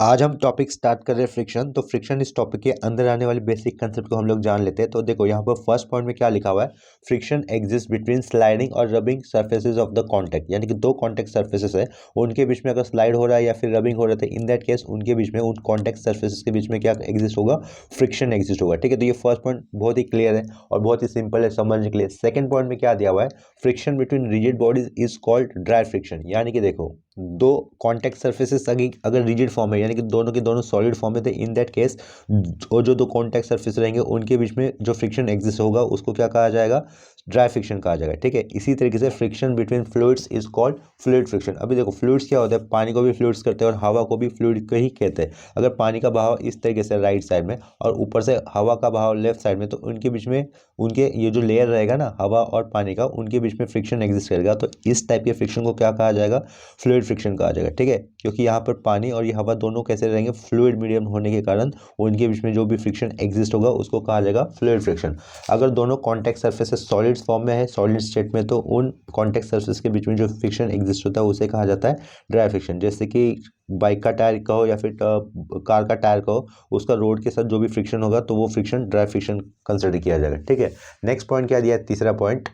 आज हम topic start कर रहे हैं फ्रिक्शन। तो फ्रिक्शन इस टॉपिक के अंदर आने वाले बेसिक कंसेप्ट को हम लोग जान लेते हैं। तो देखो यहाँ पर फर्स्ट पॉइंट में क्या लिखा हुआ है, फ्रिक्शन एग्जिस्ट बिटवीन स्लाइडिंग और rubbing surfaces of the contact. यानी कि दो कॉन्टैक्ट सर्फेसेस है, उनके बीच में अगर स्लाइड हो रहा है या फिर रबिंग हो रहा है, इन दैट केस उनके बीच में, उन कॉन्टैक्ट सर्फेसेस के बीच में क्या एग्जिस्ट होगा, फ्रिक्शन एग्जिस्ट होगा। ठीक है, तो ये फर्स्ट पॉइंट बहुत ही क्लियर है और बहुत ही सिंपल है समझने के लिए। सेकंड पॉइंट में क्या दिया हुआ है, friction between rigid bodies is called dry friction. यानी कि देखो दो कॉन्टैक्ट सर्फेसेस अगर रिजिड फॉर्म है, यानी कि दोनों के दोनों सॉलिड फॉर्म है, तो इन दैट केस वो जो दो कॉन्टैक्ट सर्फेस रहेंगे उनके बीच में जो फ्रिक्शन एग्जिस्ट होगा उसको क्या कहा जाएगा, ड्राई फ्रिक्शन कहा जाएगा। ठीक है, इसी तरीके से friction between fluids is called fluid friction. अभी देखो फ्लूइड्स क्या होता है, पानी को भी फ्लूइड्स करते हैं और हवा को भी फ्लूइड को ही कहते हैं। अगर पानी का बहाव इस तरीके से राइट साइड में और ऊपर से हवा का बहाव लेफ्ट साइड में, तो उनके बीच में उनके ये जो लेयर रहेगा ना हवा और पानी का, उनके बीच में फ्रिक्शन एग्जिस्ट करेगा। तो इस टाइप के फ्रिक्शन को क्या कहा जाएगा, फ्लूइड फ्रिक्शन कहा जाएगा। ठीक है, क्योंकि यहाँ पर पानी और ये हवा दोनों कैसे रहेंगे, फ्लूइड मीडियम होने के कारण उनके बीच में जो भी फ्रिक्शन एग्जिस्ट होगा उसको कहा जाएगा फ्लूइड फ्रिक्शन। अगर दोनों कॉन्टैक्ट सर्फेसेस सॉलिड फॉर्म में है, सॉलिड स्टेट में, तो उन कॉन्टैक्ट सर्फेस के बीच में जो फ्रिक्शन एग्जिस्ट होता है उसे कहा जाता है ड्राई फ्रिक्शन। जैसे कि बाइक का टायर कहो या फिर कार का टायर कहो, उसका रोड के साथ जो भी फ्रिक्शन होगा तो वो फ्रिक्शन ड्राई फ्रिक्शन कंसिडर किया जाएगा। ठीक है, नेक्स्ट पॉइंट क्या दिया है, तीसरा point,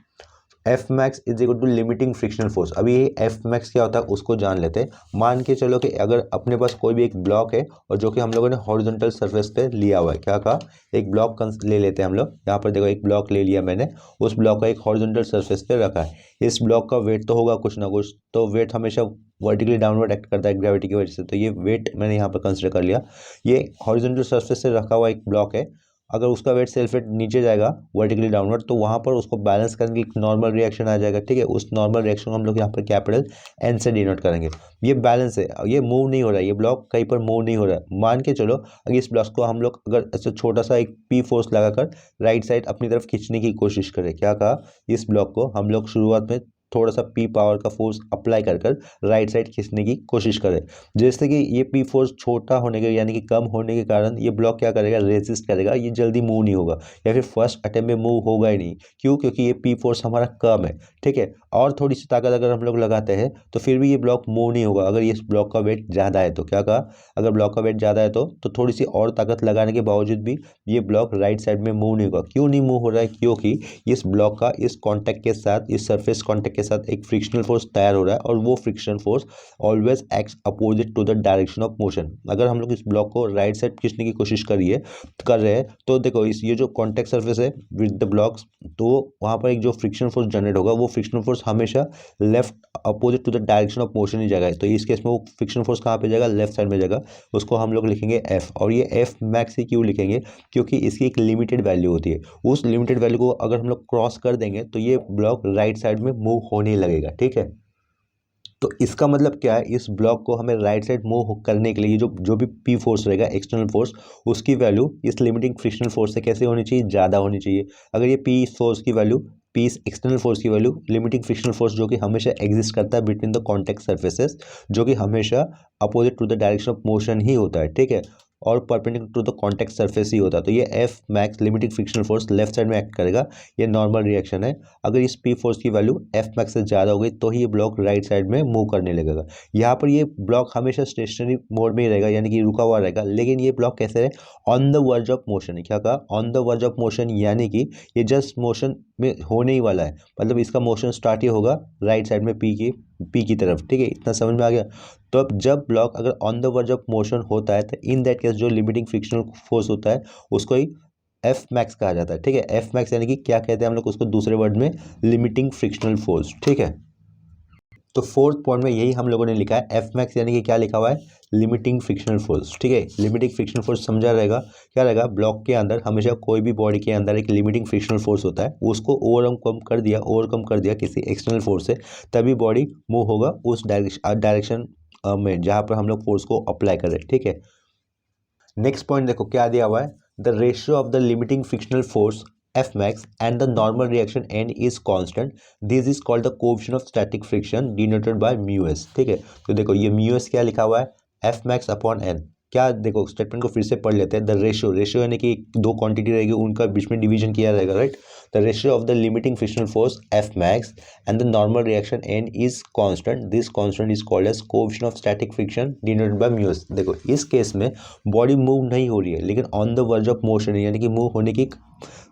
F max is equal to limiting frictional force. अभी ये एफ मैक्स क्या होता है उसको जान लेते हैं। मान के चलो कि अगर अपने पास कोई भी एक ब्लॉक है और जो कि हम लोगों ने हॉरिजॉन्टल सरफेस पे लिया हुआ है, क्या कहा, एक ब्लॉक ले लेते हैं हम लोग। यहाँ पर देखो एक ब्लॉक ले लिया मैंने, उस ब्लॉक का एक हॉरिजॉन्टल सरफेस पे रखा है। इस ब्लॉक का वेट तो होगा कुछ ना कुछ, तो वेट हमेशा वर्टिकली डाउनवर्ड एक्ट करता है ग्रेविटी की वजह से, तो ये वेट मैंने यहाँ पर कंसिडर कर लिया। ये हॉरिजॉन्टल सरफेस से रखा हुआ एक ब्लॉक है, अगर उसका वेट सेल्फ वेट नीचे जाएगा वर्टिकली डाउनवर्ड, तो वहाँ पर उसको बैलेंस करने की नॉर्मल रिएक्शन आ जाएगा। ठीक है, उस नॉर्मल रिएक्शन को हम लोग यहाँ पर कैपिटल एन से डिनोट करेंगे। ये बैलेंस है, ये मूव नहीं हो रहा है, ये ब्लॉक कहीं पर मूव नहीं हो रहा है। मान के चलो अगर इस ब्लॉक को हम लोग अगर ऐसे छोटा सा एक पी फोर्स लगाकर राइट साइड अपनी तरफ खींचने की कोशिश करें, क्या कहा, इस ब्लॉक को हम लोग शुरुआत में थोड़ा सा पी पावर का फोर्स अप्लाई कर कर राइट साइड खींचने की कोशिश करें। जैसे कि ये पी फोर्स छोटा होने के यानी कि कम होने के कारण ये ब्लॉक क्या करेगा, रेजिस्ट करेगा, ये जल्दी मूव नहीं होगा या फिर फर्स्ट अटेम्प्ट में मूव होगा ही नहीं। क्यों, क्योंकि ये पी फोर्स हमारा कम है। ठीक है, और थोड़ी सी ताकत अगर हम लोग लगाते हैं तो फिर भी ये ब्लॉक मूव नहीं होगा। अगर ये ब्लॉक का वेट ज़्यादा है तो क्या कहा, अगर ब्लॉक का वेट ज़्यादा है तो थोड़ी सी और ताकत लगाने के बावजूद भी ये ब्लॉक राइट साइड में मूव नहीं होगा। क्यों नहीं मूव हो रहा है, क्योंकि इस ब्लॉक का इस कॉन्टैक्ट के साथ, इस सरफेस कॉन्टैक्ट के साथ एक फ्रिक्शनल फोर्स तैयार हो रहा है और वो frictional force always acts opposite to the direction of motion. अगर हम लोग इस ब्लॉक को राइट साइड खींचने की कोशिश कर रहे हैं तो देखो इस ये जो कॉन्टैक्ट सरफेस है विद द ब्लॉक्स, तो वहाँ पर एक जो फ्रिक्शन फोर्स जनरेट होगा वो फ्रिक्शन फोर्स हमेशा left opposite to the direction of motion ही जाएगा। तो इस केस में वो फ्रिक्शन फोर्स कहाँ पे जाएगा, लेफ्ट साइड में जाएगा। उसको हम लोग लिखेंगे एफ, और ये एफ मैक्स ही क्यों लिखेंगे, क्योंकि इसकी एक लिमिटेड वैल्यू होती है। उस लिमिटेड वैल्यू को अगर हम लोग क्रॉस कर देंगे तो ये ब्लॉक राइट साइड में मूव होने लगेगा। ठीक है, तो इसका मतलब क्या है, इस ब्लॉक को हमें राइट साइड मूव करने के लिए ये जो जो भी पी फोर्स रहेगा एक्सटर्नल फोर्स, उसकी वैल्यू इस लिमिटिंग फ्रिक्शनल फोर्स से कैसे होनी चाहिए, ज़्यादा होनी चाहिए। अगर ये पी फोर्स की वैल्यू, पी एक्सटर्नल फोर्स की वैल्यू लिमिटिंग फ्रिक्शनल फोर्स जो कि हमेशा एग्जिस्ट करता है बिटवीन द कॉन्टैक्ट सर्फेसेस, जो कि हमेशा opposite to the direction of motion ही होता है। ठीक है, और perpendicular to the contact surface ही होता है। तो ये F max limiting frictional force left side में एक्ट करेगा, ये नॉर्मल रिएक्शन है। अगर इस पी फोर्स की वैल्यू एफ मैक्स से ज़्यादा हो गई तो ही ये ब्लॉक राइट साइड में मूव करने लगेगा। यहाँ पर ये ब्लॉक हमेशा स्टेशनरी मोड में ही रहेगा, यानी कि रुका हुआ रहेगा, लेकिन ये ब्लॉक कैसे है, on the verge of motion है। क्या कहा, on the verge of motion, यानी कि ये जस्ट मोशन में होने ही वाला है, मतलब इसका मोशन स्टार्ट ही होगा राइट साइड में पी की तरफ। ठीक है, इतना समझ में आ गया। तो अब जब ब्लॉक अगर on the verge of motion होता है तो इन दैट केस जो लिमिटिंग फ्रिक्शनल फोर्स होता है उसको ही एफ मैक्स कहा जाता है। ठीक है, एफ मैक्स यानी कि क्या कहते हैं हम लोग उसको दूसरे वर्ड में, लिमिटिंग फ्रिक्शनल फोर्स। ठीक है, तो फोर्थ पॉइंट में यही हम लोगों ने लिखा है, एफ मैक्स यानी कि क्या लिखा हुआ है, लिमिटिंग फ्रिक्शनल फोर्स। ठीक है, लिमिटिंग फ्रिक्शनल फोर्स समझा रहेगा, क्या रहेगा, ब्लॉक के अंदर हमेशा कोई भी बॉडी के अंदर एक लिमिटिंग फ्रिक्शनल फोर्स होता है, उसको ओवरकम कर दिया किसी एक्सटर्नल फोर्स से, तभी बॉडी मूव होगा उस डायरेक्शन में जहाँ पर हम लोग फोर्स को अप्लाई करें। ठीक है, नेक्स्ट पॉइंट देखो क्या दिया हुआ है, the ratio of the limiting frictional force F max and the normal reaction N is constant, this is called the coefficient of static friction denoted by mu S. ठीक है, तो देखो ये म्यू एस क्या लिखा हुआ है, एफ मैक्स अपॉन एन। क्या, देखो स्टेटमेंट को फिर से पढ़ लेते हैं। द रेशियो, रेशियो यानी कि दो क्वांटिटी रहेगी, उनका बीच में डिवीजन किया रहेगा, right. The ratio of the limiting frictional force F max and the normal reaction N is constant, this constant is called as coefficient of static friction denoted by mu S. देखो इस case में body move नहीं हो रही है लेकिन on the verge of motion है, यानी कि मूव होने की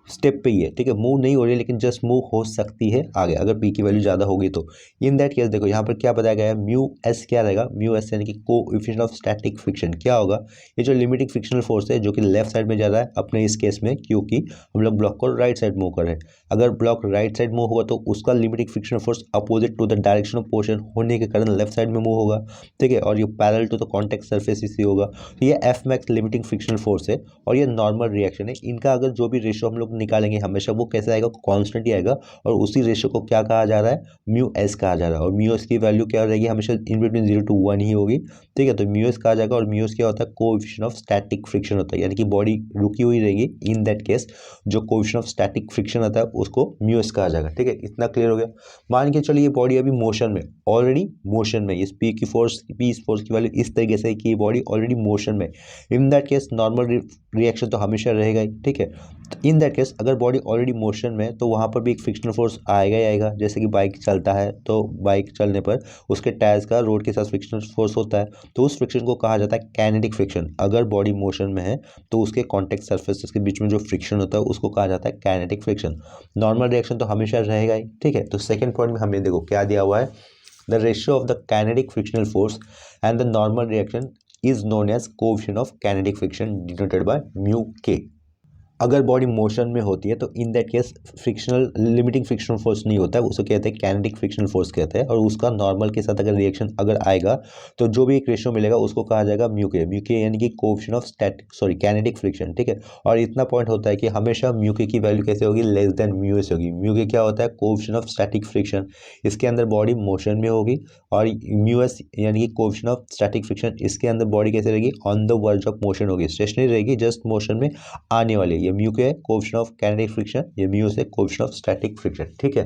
स्टेप पे ही है, ठीक है। मूव नहीं हो रही है लेकिन जस्ट मूव हो सकती है आगे, अगर पी की वैल्यू ज़्यादा होगी तो। इन दैट केस देखो यहाँ पर क्या बताया गया है, म्यू एस क्या रहेगा, म्यू एस यानी कि कोएफिशिएंट ऑफ स्टैटिक फ्रिक्शन क्या होगा, ये जो लिमिटिंग फ्रिक्शनल फोर्स है जो कि लेफ्ट साइड में जा रहा है अपने इस केस में, क्योंकि हम लोग ब्लॉक को राइट साइड मूव कर रहे हैं। अगर ब्लॉक राइट साइड मूव होगा तो उसका limiting frictional force opposite to the direction of motion होने के कारण लेफ्ट साइड में मूव होगा, ठीक है। और ये parallel to the contact surface इसी होगा। तो ये F max limiting frictional force है और ये नॉर्मल रिएक्शन है। इनका अगर जो भी रेशियो हम लोग निकालेंगे हमेशा वो कैसे आएगा, कांस्टेंट ही आएगा। और उसी रेशियो को क्या कहा जा रहा है, म्यू एस कहा जा रहा है। और म्यू एस की वैल्यू क्या रहेगी, हमेशा इन बिटवीन 0 to 1 ही होगी, ठीक है। तो म्यू एस कहा जाएगा। और म्यू एस क्या होता है, कोएफिशिएंट ऑफ स्टैटिक फ्रिक्शन होता है, यानी कि बॉडी रुकी हुई रहेगी। इन दैट केस जो कोएफिशिएंट ऑफ स्टैटिक फ्रिक्शन आता है उसको म्यू एस कहा जाएगा, ठीक है। इतना क्लियर हो गया। मान के चलिए ये बॉडी अभी मोशन में, ऑलरेडी मोशन में, इस पी की फोर्स, पी इस फोर्स की वैल्यू इस तरीके से कि ये बॉडी ऑलरेडी मोशन में। इन दैट केस नॉर्मल रिएक्शन तो हमेशा रहेगा ही, ठीक है। इन दैट केस अगर बॉडी ऑलरेडी मोशन में तो वहाँ पर भी एक फ्रिक्शनल फोर्स आएगा ही आएगा। जैसे कि बाइक चलता है तो बाइक चलने पर उसके टायर्स का रोड के साथ फ्रिक्शनल फोर्स होता है, तो उस फ्रिक्शन को कहा जाता है काइनेटिक फ्रिक्शन। अगर बॉडी मोशन में है तो उसके कॉन्टैक्ट सर्फेसेस के बीच में जो फ्रिक्शन होता है उसको कहा जाता है काइनेटिक फ्रिक्शन। नॉर्मल रिएक्शन तो हमेशा रहेगा ही, ठीक है। तो सेकेंड पॉइंट में हमें देखो क्या दिया हुआ है, the ratio of the kinetic frictional force and the normal reaction is known as coefficient of kinetic friction denoted by mu K. अगर बॉडी मोशन में होती है तो in that case frictional limiting frictional force नहीं होता है, उसको कहते हैं काइनेटिक फ्रिक्शनल फोर्स कहते हैं। और उसका नॉर्मल के साथ अगर रिएक्शन अगर आएगा तो जो भी एक रेशियो मिलेगा उसको कहा जाएगा म्यू के। म्यू के यानी कि coefficient of static kinetic friction, ठीक है। और इतना पॉइंट होता है कि हमेशा म्यू के की वैल्यू कैसे होगी, लेस देन म्यू एस होगी। म्यू के क्या होता है, कोएफिशिएंट ऑफ स्टैटिक फ्रिक्शन, इसके अंदर बॉडी मोशन में होगी। और म्यू एस यानी कि कोएफिशिएंट ऑफ स्टैटिक फ्रिक्शन, इसके अंदर बॉडी कैसे रहेगी, on the verge of motion होगी, स्टेशनरी रहेगी, जस्ट मोशन में आने वाली। ये म्यू के है कोएफिशिएंट ऑफ काइनेटिक फ्रिक्शन, ये म्यू से कोएफिशिएंट ऑफ स्टैटिक फ्रिक्शन, ठीक है।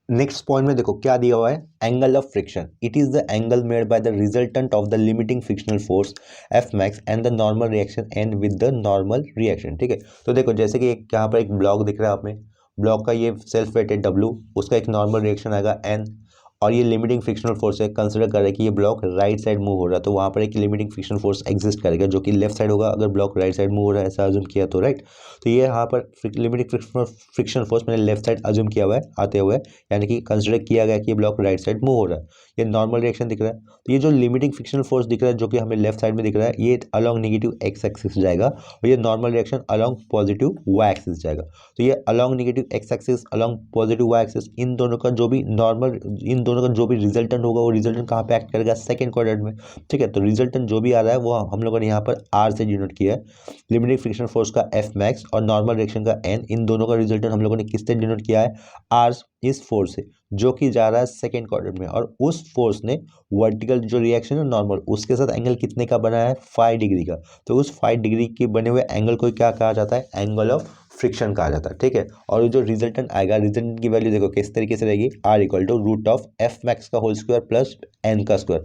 नेक्स्ट पॉइंट में देखो क्या दिया हुआ है, angle of friction. It is the angle made by the resultant of the limiting frictional force F max and the normal reaction and with the normal reaction, ठीक है। तो देखो जैसे कि यहाँ पर एक ब्लॉक दिख रहा है आपने, ब्लॉक का ये सेल्फ वेट है डब्ल्यू, उसका एक नॉर्मल रिएक्शन आएगा एन, और ये लिमिटिंग फ्रिक्शनल फोर्स है। कंसिडर कर रहे हैं कि ये ब्लॉक राइट साइड मूव हो रहा है तो वहाँ पर एक लिमिटिंग फ्रिक्शनल फोर्स एग्जिस्ट करेगा जो कि लेफ्ट साइड होगा अगर ब्लॉक राइट साइड मूव हो रहा है, ऐसा अज्यूम किया तो, राइट। तो ये यहाँ पर लिमिटिंग फ्रिक्शनल फोर्स मैंने लेफ्ट साइड अज्यूम किया हुआ है आते हुए, यानी कि कंसिडर किया गया कि ये ब्लॉक राइट साइड मूव हो रहा है। ये नॉर्मल रिएक्शन दिख रहा है। तो ये जो लिमिटिंग फ्रिक्शनल फोर्स दिख रहा है जो कि हमें लेफ्ट साइड में दिख रहा है, ये अलॉन्ग नेगेटिव एक्स एक्सिस जाएगा और ये normal reaction along positive Y axis जाएगा। तो ये along negative X axis along positive Y axis, इन दोनों का जो भी नॉर्मल, इन दोनों का जो भी रिजल्टेंट होगा वो रिजल्टेंट कहाँ पे एक्ट करेगा, सेकंड क्वाड्रेंट में, ठीक है। तो रिजल्टेंट जो भी आ रहा है वो हम लोगों ने यहाँ पर आर से डिनोट किया है। लिमिटिंग फ्रिक्शनल फोर्स का एफ मैक्स और नॉर्मल रिएक्शन का एन, इन दोनों का रिजल्टेंट हम लोगों ने किससे डिनोट किया है, आर, इस फोर्स से जो कि जा रहा है सेकंड क्वाड्रेंट में। और उस फोर्स ने वर्टिकल जो रिएक्शन है नॉर्मल, उसके साथ एंगल कितने का बना है, 5 डिग्री का। तो उस 5 डिग्री के बने हुए एंगल को क्या कहा जाता है, एंगल ऑफ फ्रिक्शन कहा जाता है, ठीक है। और जो रिजल्टेंट आएगा, रिजल्टेंट की वैल्यू देखो किस तरीके से रहेगी, R equal to root of F max का होल स्क्वायर प्लस एन का स्क्वायर।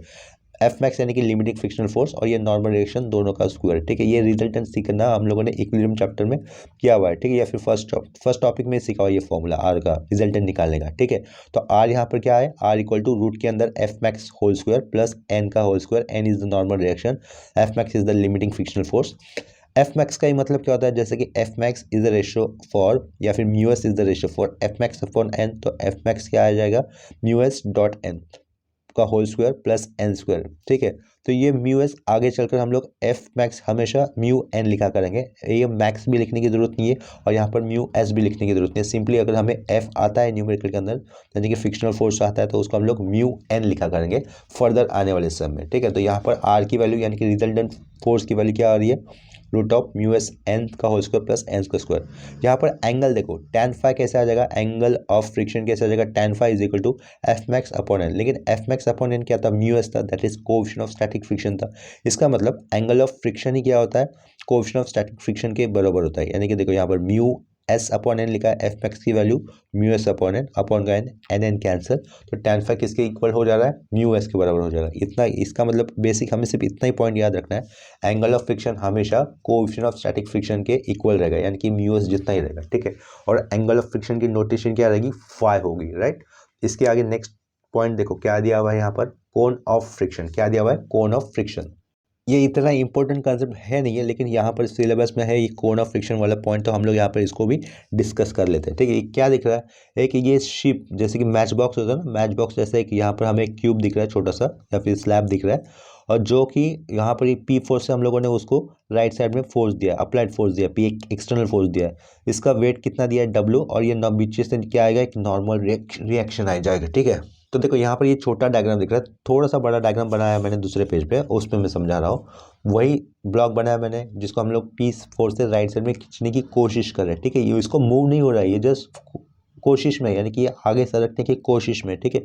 एफ मैक्स यानी कि लिमिटिंग फ्रिक्शनल फोर्स और ये नॉर्मल रिएक्शन दोनों का स्क्वायर, ठीक है। ये रिजल्टेंट सीखना हम लोगों ने इक्विलिब्रियम चैप्टर में किया हुआ है, ठीक है। या फिर फर्स्ट टॉपिक में सीखा हुआ ये फॉर्मूला आर का रिजल्टेंट निकालने का, ठीक है। तो आर यहाँ पर क्या है, आर इक्वल टू रूट के अंदर F max whole square plus N का whole square, N is the normal reaction, F max is the limiting frictional force. F max का ही मतलब क्या होता है, जैसे कि F max is the ratio for, या फिर mu S is the ratio for F max upon N. तो एफ मैक्स क्या आ जाएगा, म्यू एस डॉट एन का whole square plus N square, ठीक है। तो ये म्यू एस आगे चलकर हम लोग एफ मैक्स हमेशा म्यू एन लिखा करेंगे, ये मैक्स भी लिखने की जरूरत नहीं है और यहाँ पर म्यू एस भी लिखने की जरूरत नहीं है। सिंपली अगर हमें एफ आता है न्यूमेरिकल के अंदर, यानी कि फ्रिक्शनल फोर्स आता है, तो उसको हम लोग म्यू एन लिखा करेंगे फर्दर आने वाले सम में, ठीक है। तो यहाँ पर आर की वैल्यू यानी कि रिजल्टेंट फोर्स की वैल्यू क्या आ रही है, root of mu S N का होल स्क्वायर प्लस एन का स्क्वायर। यहाँ पर एंगल देखो tan फाई कैसे आ जाएगा, एंगल ऑफ फ्रिक्शन कैसे आ जाएगा, tan phi is equal to F max upon N. लेकिन एफ मैक्स अपॉन एन क्या था, म्यू एस था, that is coefficient of static friction था। इसका मतलब एंगल ऑफ फ्रिक्शन ही क्या होता है, कोएफिशिएंट ऑफ स्टैटिक फ्रिक्शन के बराबर होता है। यानी कि देखो यहाँ पर म्यू एस अपॉन एन लिखा है, एफ मैक्स की value mu S upon N, upon का एन, एन एन कैंसर, तो tan फाइव किसके इक्वल हो जा रहा है, म्यू एस के बराबर हो जाएगा। इतना इसका मतलब बेसिक हमें सिर्फ इतना ही पॉइंट याद रखना है, एंगल ऑफ फ्रिक्शन हमेशा कोएफिशिएंट ऑफ स्टैटिक फ्रिक्शन के इक्वल रहेगा, यानी कि म्यू एस जितना ही रहेगा, ठीक है। और एंगल ऑफ फ्रिक्शन की नोटेशन क्या रहेगी, फाई होगी, राइट। इसके आगे नेक्स्ट पॉइंट देखो क्या दिया हुआ है यहाँ पर, कोन ऑफ फ्रिक्शन, क्या दिया हुआ है, कोन ऑफ फ्रिक्शन। ये इतना इंपॉर्टेंट कंसेप्ट है नहीं है, लेकिन यहाँ पर सिलेबस में है ये कोन ऑफ फ्रिक्शन वाला पॉइंट, तो हम लोग यहाँ पर इसको भी डिस्कस कर लेते हैं, ठीक है। ये क्या दिख रहा है, एक ये शिप जैसे कि मैच बॉक्स होता है ना, मैच बॉक्स जैसे एक यहाँ पर हमें एक क्यूब दिख रहा है छोटा सा, या फिर स्लैब दिख रहा है, और जो कि यहाँ पर पी फोर्स से हम लोगों ने उसको राइट साइड में फोर्स दिया, अप्लाइड फोर्स दिया, पी एक एक्सटर्नल फोर्स दिया है, इसका वेट कितना दिया है, डब्ल्यू, और ये बीच से क्या आएगा, एक नॉर्मल रिएक्शन आ जाएगा, ठीक है। तो देखो यहाँ पर ये छोटा डायग्राम दिख रहा है, थोड़ा सा बड़ा डायग्राम बनाया मैंने दूसरे पेज पे, उस पर मैं समझा रहा हूँ। वही ब्लॉक बनाया मैंने जिसको हम लोग पी फोर्स से राइट साइड में खींचने की कोशिश कर रहे हैं, ठीक है। ये इसको मूव नहीं हो रहा है, ये जस्ट कोशिश में, यानी कि ये आगे सरकने की कोशिश में, ठीक है।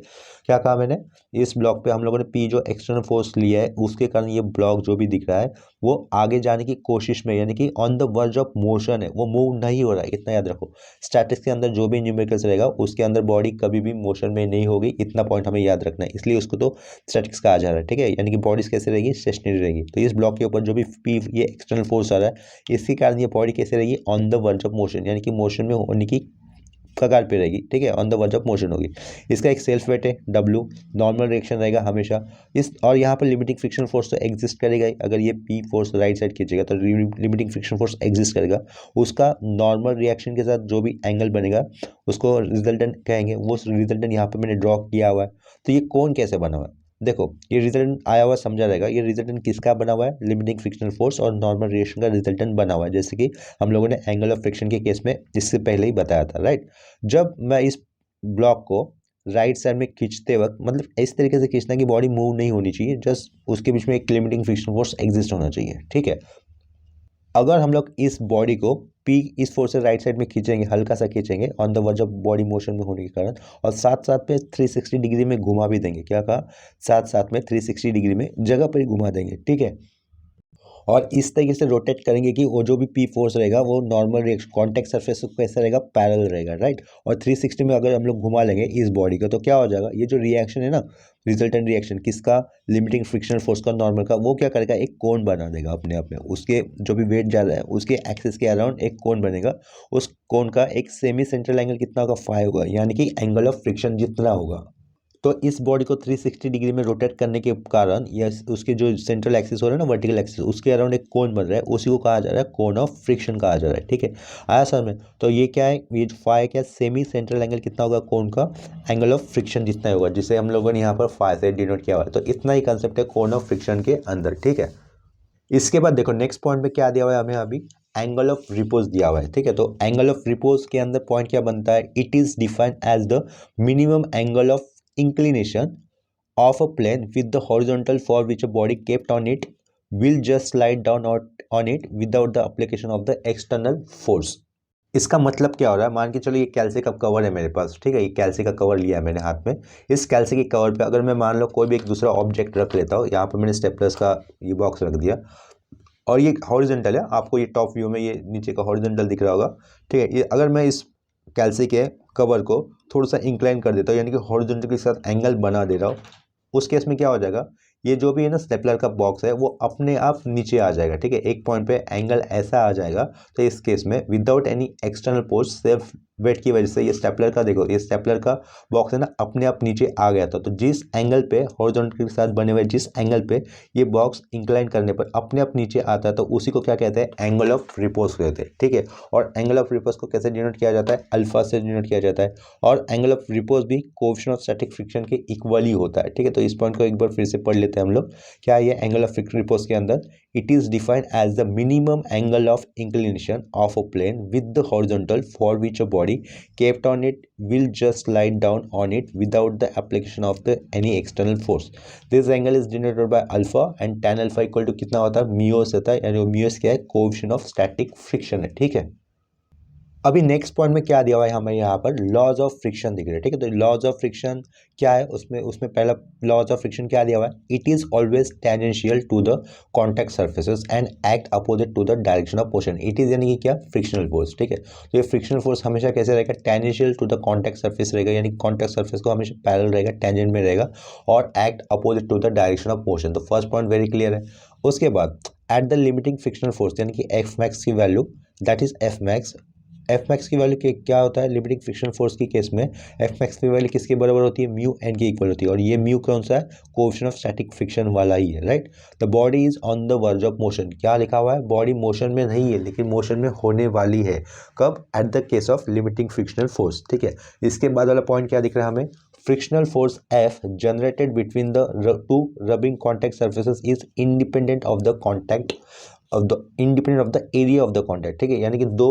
क्या कहा मैंने, इस ब्लॉक पे हम लोगों ने पी जो एक्सटर्नल फोर्स लिया है उसके कारण ये ब्लॉक जो भी दिख रहा है वो आगे जाने की कोशिश में, यानी कि on the verge of motion है, वो मूव नहीं हो रहा है, इतना याद रखो। स्टैटिक्स के अंदर जो भी न्यूमेरिकल्स रहेगा उसके अंदर बॉडी कभी भी मोशन में नहीं होगी, इतना पॉइंट हमें याद रखना है, इसलिए उसको तो स्टैटिक्स कहा जा रहा है, ठीक है। यानी कि बॉडीज कैसे रहेगी, स्टेशनरी रहेगी। तो इस ब्लॉक के ऊपर जो भी पी ये एक्सटर्नल फोर्स आ रहा है, इसके कारण ये बॉडी कैसे रहेगी, on the verge of motion, यानी कि मोशन में होने की कगार पे रहेगी, ठीक है, on the verge of motion होगी। इसका एक सेल्फ वेट है डब्ल्यू, नॉर्मल रिएक्शन रहेगा हमेशा इस, और यहाँ पर लिमिटिंग फ्रिक्शन फोर्स तो एग्जिस्ट करेगा ही, अगर ये पी फोर्स राइट साइड खींचेगा तो लिमिटिंग फ्रिक्शन फोर्स एग्जिस्ट करेगा, उसका नॉर्मल रिएक्शन के साथ जो भी एंगल बनेगा उसको रिजल्टेंट कहेंगे, वो रिजल्टेंट यहाँ पर मैंने ड्रॉ किया हुआ है। तो ये कौन कैसे बना हुआ है, देखो ये रिजल्टेंट आया हुआ समझा रहेगा, ये रिजल्टेंट किसका बना हुआ है, लिमिटिंग फ्रिक्शनल फोर्स और नॉर्मल रिएक्शन का रिजल्टेंट बना हुआ है, जैसे कि हम लोगों ने एंगल ऑफ फ्रिक्शन के केस में इससे पहले ही बताया था, राइट। जब मैं इस ब्लॉक को राइट साइड में खींचते वक्त, मतलब इस तरीके से खींचना कि बॉडी मूव नहीं होनी चाहिए, जस्ट उसके बीच में एक लिमिटिंग फ्रिक्शनल फोर्स एग्जिस्ट होना चाहिए, ठीक है। अगर हम लोग इस बॉडी को पी इस फोर्स से राइट साइड में खींचेंगे, हल्का सा खींचेंगे on the verge of body motion में होने के कारण, और साथ साथ में 360 डिग्री में घुमा भी देंगे, क्या कहा, साथ साथ में 360 डिग्री में जगह पर ही घुमा देंगे, ठीक है। और इस तरीके से रोटेट करेंगे कि वो जो भी पी फोर्स रहेगा वो नॉर्मल रिएक्शन कॉन्टैक्ट सरफेस कैसा रहेगा, पैरेलल रहेगा, राइट। और 360 में अगर हम लोग घुमा लेंगे इस बॉडी को तो क्या हो जाएगा, ये जो रिएक्शन है ना, रिजल्टेंट रिएक्शन किसका, लिमिटिंग फ्रिक्शनल फोर्स का, नॉर्मल का, वो क्या करेगा, एक कोन बना देगा अपने आप में, उसके जो भी वेट जा रहा है उसके एक्सिस के अराउंड एक कोन बनेगा, उस कोन का एक सेमी सेंट्रल एंगल कितना होगा, फाई होगा, यानी कि एंगल ऑफ फ्रिक्शन जितना होगा। तो इस बॉडी को 360 डिग्री में रोटेट करने के कारण या उसके जो सेंट्रल एक्सिस हो रहा है ना, वर्टिकल एक्सिस, उसके अराउंड एक कोन बन रहा है, उसी को कहा जा रहा है कोन ऑफ फ्रिक्शन कहा जा रहा है, ठीक है। आया सर में, तो ये क्या है, ये फाई क्या, सेमी सेंट्रल एंगल कितना होगा कोन का, एंगल ऑफ फ्रिक्शन जितना ही होगा, जिसे हम लोगों ने यहाँ पर फाई से डिनोट किया हुआ है। तो इतना ही कंसेप्ट है कोन ऑफ फ्रिक्शन के अंदर, ठीक है। इसके बाद देखो नेक्स्ट पॉइंट में क्या दिया हुआ है हमें अभी, एंगल ऑफ रिपोज दिया हुआ है, ठीक है। तो एंगल ऑफ रिपोज के अंदर पॉइंट क्या बनता है, it is defined as the minimum angle of inclination of a plane with the horizontal for which a body kept on it will just slide down on it without the application of the external force। इसका मतलब क्या हो रहा है, मान के चलो ये कैल्सी का कवर है मेरे पास, ठीक है, ये कैल्सी का कवर लिया है मैंने हाथ में, इस कैल्सी के कवर पे अगर मैं मान लो कोई भी एक दूसरा ऑब्जेक्ट रख लेता हूँ, यहाँ पे मैंने स्टेपलर्स का ये बॉक्स रख दिया और ये हॉरिजॉन्टल है, आपको ये टॉप व्यू में ये नीचे का हॉरिजॉन्टल दिख रहा होगा, ठीक है। ये अगर मैं इस कैल्सी के कवर को थोड़ा सा इंक्लाइन कर देता हूँ, यानी कि हॉरिजॉन्टल के साथ एंगल बना दे रहा हूँ, उस केस में क्या हो जाएगा, ये जो भी है ना स्टेपलर का बॉक्स है वो अपने आप नीचे आ जाएगा, ठीक है, एक पॉइंट पे एंगल ऐसा आ जाएगा। तो इस केस में विदाउट एनी एक्सटर्नल फोर्स, सिर्फ वेट की वजह से ये स्टेपलर का, देखो ये स्टेपलर का बॉक्स है ना, अपने आप नीचे आ गया था। तो जिस एंगल पे हॉरिजॉन्टल के साथ बने हुए जिस एंगल पे ये बॉक्स इंक्लाइन करने पर अपने आप नीचे आता है, तो उसी को क्या कहते हैं, एंगल ऑफ रिपोज कहते हैं, ठीक है। और एंगल ऑफ रिपोज को कैसे डिनोट किया जाता है, अल्फा से डिनोट किया जाता है। और एंगल ऑफ रिपोज भी कोएफिशिएंट ऑफ स्टैटिक फ्रिक्शन के इक्वली होता है, ठीक है। तो इस पॉइंट को एक बार फिर से पढ़ लेते हैं हम लोग, क्या है ये एंगल ऑफ रिपोज के अंदर, it is defined as the minimum angle of inclination of a plane with the horizontal for which a body kept on it will just slide down on it without the application of the any external force। This angle is denoted by alpha and tan alpha equal to कितना होता है, म्यूस होता है, यानी म्यूस क्या है, coefficient of static friction है, ठीक है। अभी नेक्स्ट पॉइंट में क्या दिया हुआ है हमें यहाँ पर लॉज ऑफ फ्रिक्शन दिख रहे हैं, ठीक है। तो लॉज ऑफ फ्रिक्शन क्या है, उसमें उसमें पहला लॉज ऑफ फ्रिक्शन क्या दिया हुआ है, it is always tangential to the contact surfaces and act opposite to the direction of motion. It is यानी कि क्या, फ्रिक्शनल फोर्स, ठीक है। तो ये फ्रिक्शनल फोर्स हमेशा कैसे रहेगा, tangential to the contact surface रहेगा, यानी कॉन्टैक्ट सर्फेस को हमेशा पैरेलल रहेगा, टेंजेंट में रहेगा, और act opposite to the direction of motion. तो फर्स्ट पॉइंट वेरी क्लियर है। उसके बाद at the limiting frictional force यानी कि एफ मैक्स की value, that is F max. F max की वैल्यू क्या होता है लिमिटिंग फ्रिक्शन फोर्स की केस में, एफ मैक्स की वैल्यू किसके बराबर होती है, म्यू एन की इक्वल होती है, और ये म्यू कौन सा है, कोएफिशिएंट ऑफ स्टैटिक फ्रिक्शन वाला ही है, right. The body is on the verge of motion, क्या लिखा हुआ है, बॉडी मोशन में नहीं है लेकिन मोशन में होने वाली है, कब, at the case of limiting frictional force, ठीक है। इसके बाद वाला पॉइंट क्या दिख रहा है हमें, frictional force F generated between the two rubbing contact surfaces is independent of the area of the contact, ठीक है। यानी कि दो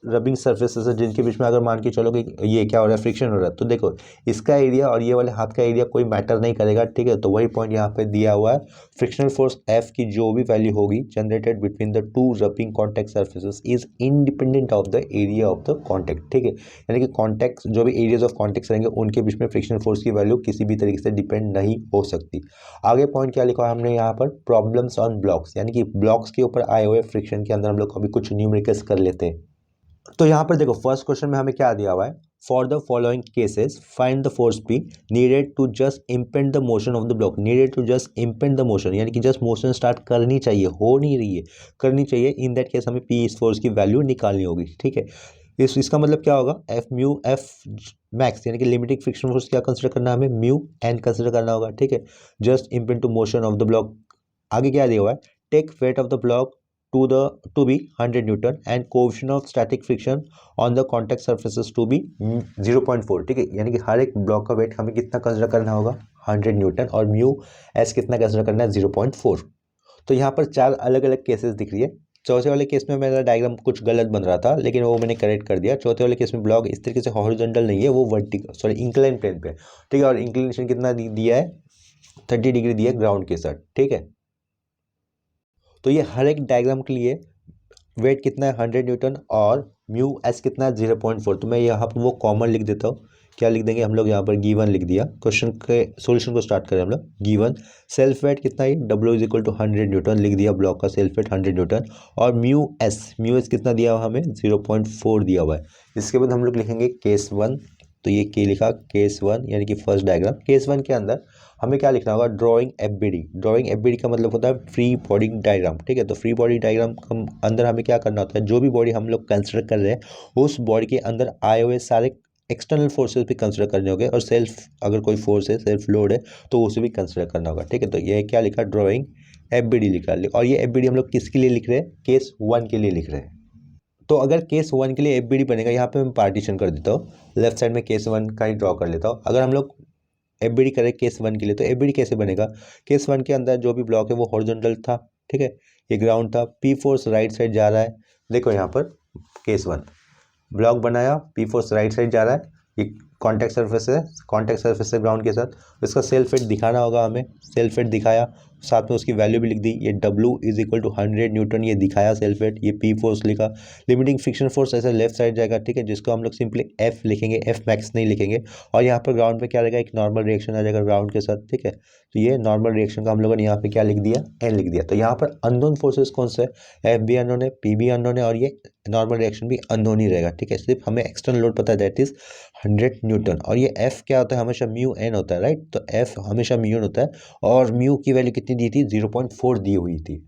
रबिंग सर्फेसेस है जिनके बीच में अगर मान के चलो कि ये क्या हो रहा है, फ्रिक्शन हो रहा है, तो देखो इसका एरिया और ये वाले हाथ का एरिया कोई मैटर नहीं करेगा, ठीक है। तो वही पॉइंट यहाँ पे दिया हुआ है, फ्रिक्शनल फोर्स F की जो भी वैल्यू होगी generated between the two rubbing contact surfaces is independent of the area of the contact, ठीक है। यानी कि कॉन्टैक्ट जो भी एरियाज ऑफ कॉन्टैक्ट रहेंगे उनके बीच में फ्रिक्शनल फोर्स की वैल्यू किसी भी तरीके से डिपेंड नहीं हो सकती। आगे पॉइंट क्या लिखा है हमने यहाँ पर, प्रॉब्लम्स ऑन ब्लॉक्स, यानी कि ब्लॉक्स के ऊपर आए हुए फ्रिक्शन के अंदर हम लोग अभी कुछ न्यूमेरिकल्स कर लेते हैं। तो यहाँ पर देखो फर्स्ट क्वेश्चन में हमें क्या दिया हुआ है, for the following cases find the force P needed to just impend the motion of the block, needed to just impend the motion, यानी कि जस्ट मोशन स्टार्ट करनी चाहिए, हो नहीं रही है, करनी चाहिए। इन दैट केस हमें पी इस फोर्स की वैल्यू निकालनी होगी, ठीक है। इसका मतलब क्या होगा, एफ म्यू एफ मैक्स यानी कि लिमिटिंग फ्रिक्शन फोर्स क्या कंसिडर करना है हमें, म्यू एन कंसिडर करना होगा, ठीक है। Just impend to motion of the block, आगे क्या दिया हुआ है, take weight of the block to be 100 Newton and coefficient of static friction on the contact surfaces to be 0.4, ठीक है। यानी कि हर एक ब्लॉक का वेट हमें कितना कंसिडर करना होगा, 100 न्यूटन, और म्यू एस कितना कंसिडर करना है, 0.4। तो यहाँ पर चार अलग अलग केसेस दिख रही है। चौथे वाले केस में मेरा डायग्राम कुछ गलत बन रहा था लेकिन वो मैंने करेक्ट कर दिया। चौथे वाले केस में ब्लॉक इस तरीके से हॉरिजॉन्टल नहीं है, वो वर्टिकल सॉरी इंक्लाइन प्लेन पे, ठीक है। और इंक्लिनेशन कितना दिया है, 30 डिग्री दिया है ग्राउंड के साथ, ठीक है। तो ये हर एक डायग्राम के लिए वेट कितना है, 100 न्यूटन, और म्यू एस कितना है, 0.4। तो मैं यहाँ पर वो कॉमन लिख देता हूँ, क्या लिख देंगे हम लोग यहाँ पर, गिवन लिख दिया। क्वेश्चन के सॉल्यूशन को स्टार्ट करें हम लोग, गिवन सेल्फ वेट कितना है, W is equal to 100 newton लिख दिया, ब्लॉक का सेल्फ वेट 100 न्यूटन, और म्यू एस कितना दिया हुआ हमें, 0.4 दिया हुआ है। इसके बाद हम लोग लिखेंगे केस वन, तो ये के लिखा केस वन यानी कि फर्स्ट डायग्राम। केस वन के अंदर हमें क्या लिखना होगा, ड्राइंग एफबीडी। ड्राइंग एफबीडी का मतलब होता है फ्री बॉडी डायग्राम, ठीक है। तो फ्री बॉडी डायग्राम के अंदर हमें क्या करना होता है, जो भी बॉडी हम लोग कंसिडर कर रहे हैं उस बॉडी के अंदर आए हुए सारे एक्सटर्नल फोर्सेस भी कंसिडर करने होंगे, और सेल्फ अगर कोई फोर्स है, सेल्फ लोड है, तो उसे भी कंसिडर करना होगा, ठीक है। तो ये क्या लिखा, ड्राइंग एफबीडी लिखा, और ये एफबीडी हम लोग किसके लिए लिख रहे हैं, केस वन के लिए लिख रहे हैं। तो अगर केस वन के लिए एफबीडी बनेगा, यहाँ पे मैं पार्टीशन कर देता हूँ, लेफ्ट साइड में केस वन का ही ड्रॉ कर लेता हूँ। अगर हम लोग एफबीडी करें केस वन के लिए, तो एफबीडी कैसे बनेगा, केस वन के अंदर जो भी ब्लॉक है वो हॉरिजॉन्टल था, ठीक है, ये ग्राउंड था, पी फोर्स राइट साइड जा रहा है। देखो यहाँ पर केस वन ब्लॉक बनाया, पी फोर्स राइट साइड जा रहा है, ये कॉन्टैक्ट सर्फेस है, कॉन्टैक्ट सर्फेस है ग्राउंड के साथ, इसका सेल्फ वेट दिखाना होगा हमें, सेल्फ वेट दिखाया, साथ में उसकी वैल्यू भी लिख दी, ये W is equal to 100 newton, ये दिखाया सेल्फ वेट, ये P फोर्स लिखा। लिमिटिंग फ्रिक्शन फोर्स ऐसे लेफ्ट साइड जाएगा, ठीक है, जिसको हम लोग सिंपली F लिखेंगे, F मैक्स नहीं लिखेंगे, और यहाँ पर ग्राउंड पे क्या रहेगा, एक नॉर्मल रिएक्शन आ जाएगा ग्राउंड के साथ, ठीक है। तो ये नॉर्मल रिएक्शन का हम लोगों ने यहाँ पे क्या लिख दिया, N लिख दिया। तो यहाँ पर अननोन फोर्सेस कौन से है, F भी अननोन है, P भी अननोन है, और ये नॉर्मल रिएक्शन भी अननोन ही रहेगा, ठीक है। सिर्फ हमें एक्सटर्नल लोड पता है, दैट इज 100 न्यूटन, और ये F क्या होता है, हमेशा म्यू एन होता है, राइट। तो F हमेशा म्यू एन होता है, और म्यू की वैल्यू कितनी दी थी, 0.4 दी हुई थी।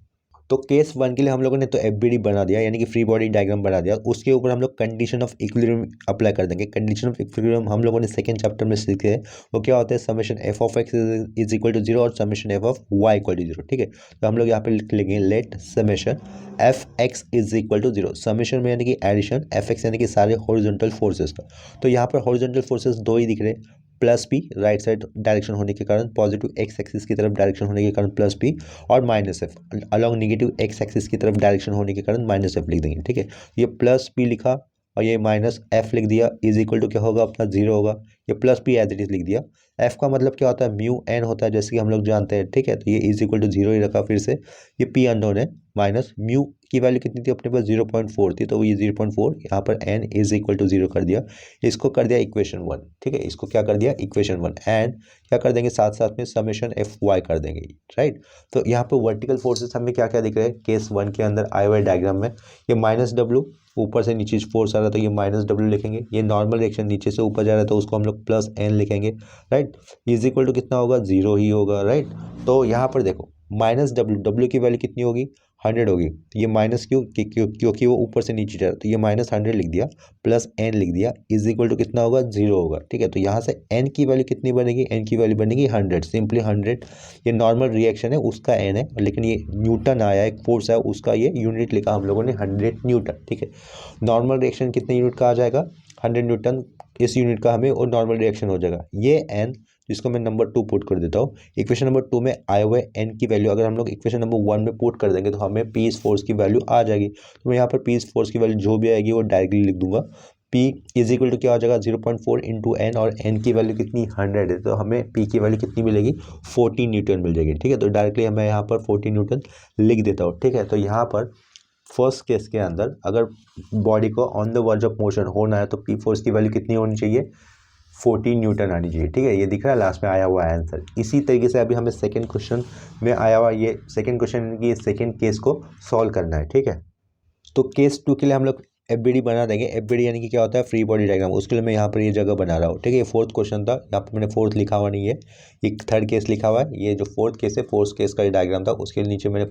तो केस वन के लिए हम लोगों ने तो एफबीडी बना दिया, यानी कि फ्री बॉडी डायग्राम बना दिया, उसके ऊपर हम लोग कंडीशन ऑफ इक्विलिब्रियम अप्लाई कर देंगे। कंडीशन ऑफ इक्विलिब्रियम हम लोगों ने सेकंड चैप्टर में सीखे हैं, वो क्या होता है, summation F of X is equal to 0 और summation F of Y equal to 0, ठीक है। तो हम लोग यहाँ पे लिख लेंगे, let summation F X is equal to 0, summation में यानी कि एडिशन, एफ एक्स यानी कि सारे हॉरिजॉन्टल फोर्सेस का। तो यहाँ पर हॉरिजॉन्टल फोर्सेस दो ही दिख रहे हैं, plus P right side direction होने के कारण, पॉजिटिव एक्स एक्सिस की तरफ डायरेक्शन होने के कारण प्लस पी, और minus F along negative x axis की तरफ डायरेक्शन होने के कारण माइनस एफ लिख देंगे, ठीक है। ये प्लस पी लिखा और ये माइनस एफ लिख दिया, इज इक्वल टू क्या होगा अपना 0 होगा। ये plus P as it is लिख दिया। एफ का मतलब क्या होता है, म्यू एन होता है, जैसे कि हम लोग जानते हैं, ठीक है। तो ये इज इक्वल टू जीरो ही रखा फिर से। ये पी अननोन है, माइनस म्यू की वैल्यू कितनी थी अपने पास, 0.4 थी, तो ये 0.4, यहाँ पर N is equal to zero कर दिया। इसको कर दिया इक्वेशन 1, ठीक है। इसको क्या कर दिया, इक्वेशन 1, एंड क्या कर देंगे साथ साथ में समेशन एफ वाई कर देंगे, राइट। तो यहाँ पे वर्टिकल फोर्सेस हमें क्या क्या दिख रहे हैं केस 1 के अंदर आए हुए डायग्राम में। ये माइनस डब्ल्यू, ऊपर से नीचे फोर्स आ रहा है तो ये माइनस डब्ल्यू लिखेंगे। ये नॉर्मल रिएक्शन नीचे से ऊपर जा रहा है तो उसको हम लोग प्लस एन लिखेंगे, राइट। इज इक्वल टू कितना होगा, जीरो ही होगा, राइट। तो यहाँ पर देखो माइनस डब्ल्यू, डब्ल्यू की वैल्यू कितनी होगी, 100 होगी। तो ये माइनस क्योंकि वो ऊपर से नीचे जा रहा है, तो ये माइनस 100 लिख दिया, प्लस एन लिख दिया, इज इक्वल टू कितना होगा, जीरो होगा, ठीक है। तो यहाँ से एन की वैल्यू कितनी बनेगी, एन की वैल्यू बनेगी 100, सिंपली 100। ये नॉर्मल रिएक्शन है उसका एन है, लेकिन ये न्यूटन आया, एक फोर्स है उसका ये यूनिट लिखा हम लोगों ने 100 न्यूटन, ठीक है। नॉर्मल रिएक्शन कितने यूनिट का आ जाएगा, 100 न्यूटन, इस यूनिट का हमें और नॉर्मल रिएक्शन हो जाएगा। ये एन, जिसको मैं नंबर 2 पुट कर देता हूँ, इक्वेशन नंबर 2 में आए हुए एन की वैल्यू अगर हम लोग इक्वेशन नंबर 1 में पुट कर देंगे तो हमें पी इस फोर्स की वैल्यू आ जाएगी। तो मैं यहाँ पर पी इस फोर्स की वैल्यू जो भी आएगी वो डायरेक्टली लिख दूंगा। पी इज इक्वल टू क्या हो जाएगा, 0.4 इंटू एन, और एन की वैल्यू कितनी 100 है, तो हमें पी की वैल्यू कितनी मिलेगी, 14 न्यूटन मिल जाएगी, ठीक है। तो डायरेक्टली मैं यहाँ पर 14 न्यूटन लिख देता हूँ, ठीक है। तो यहाँ पर फर्स्ट केस के अंदर अगर बॉडी को on the verge of motion होना है तो पी फोर्स की वैल्यू कितनी होनी चाहिए, 14 न्यूटन आनी चाहिए, ठीक है। ये दिख रहा है लास्ट में आया हुआ आंसर। इसी तरीके से अभी हमें सेकंड क्वेश्चन में आया हुआ ये सेकंड क्वेश्चन की सेकंड केस को सॉल्व करना है, ठीक है। तो केस 2 के लिए हम लोग एफबीडी बना देंगे। एफबीडी यानी कि क्या होता है, फ्री बॉडी डायग्राम। उसके लिए मैं यहाँ पर ये जगह बना रहा हूँ, ठीक है। ये फोर्थ क्वेश्चन था, यहाँ पर मैंने फोर्थ लिखा हुआ नहीं है, ये थर्ड केस लिखा हुआ है। ये जो फोर्थ केस है, फोर्थ केस का डायग्राम था, उसके नीचे मैंने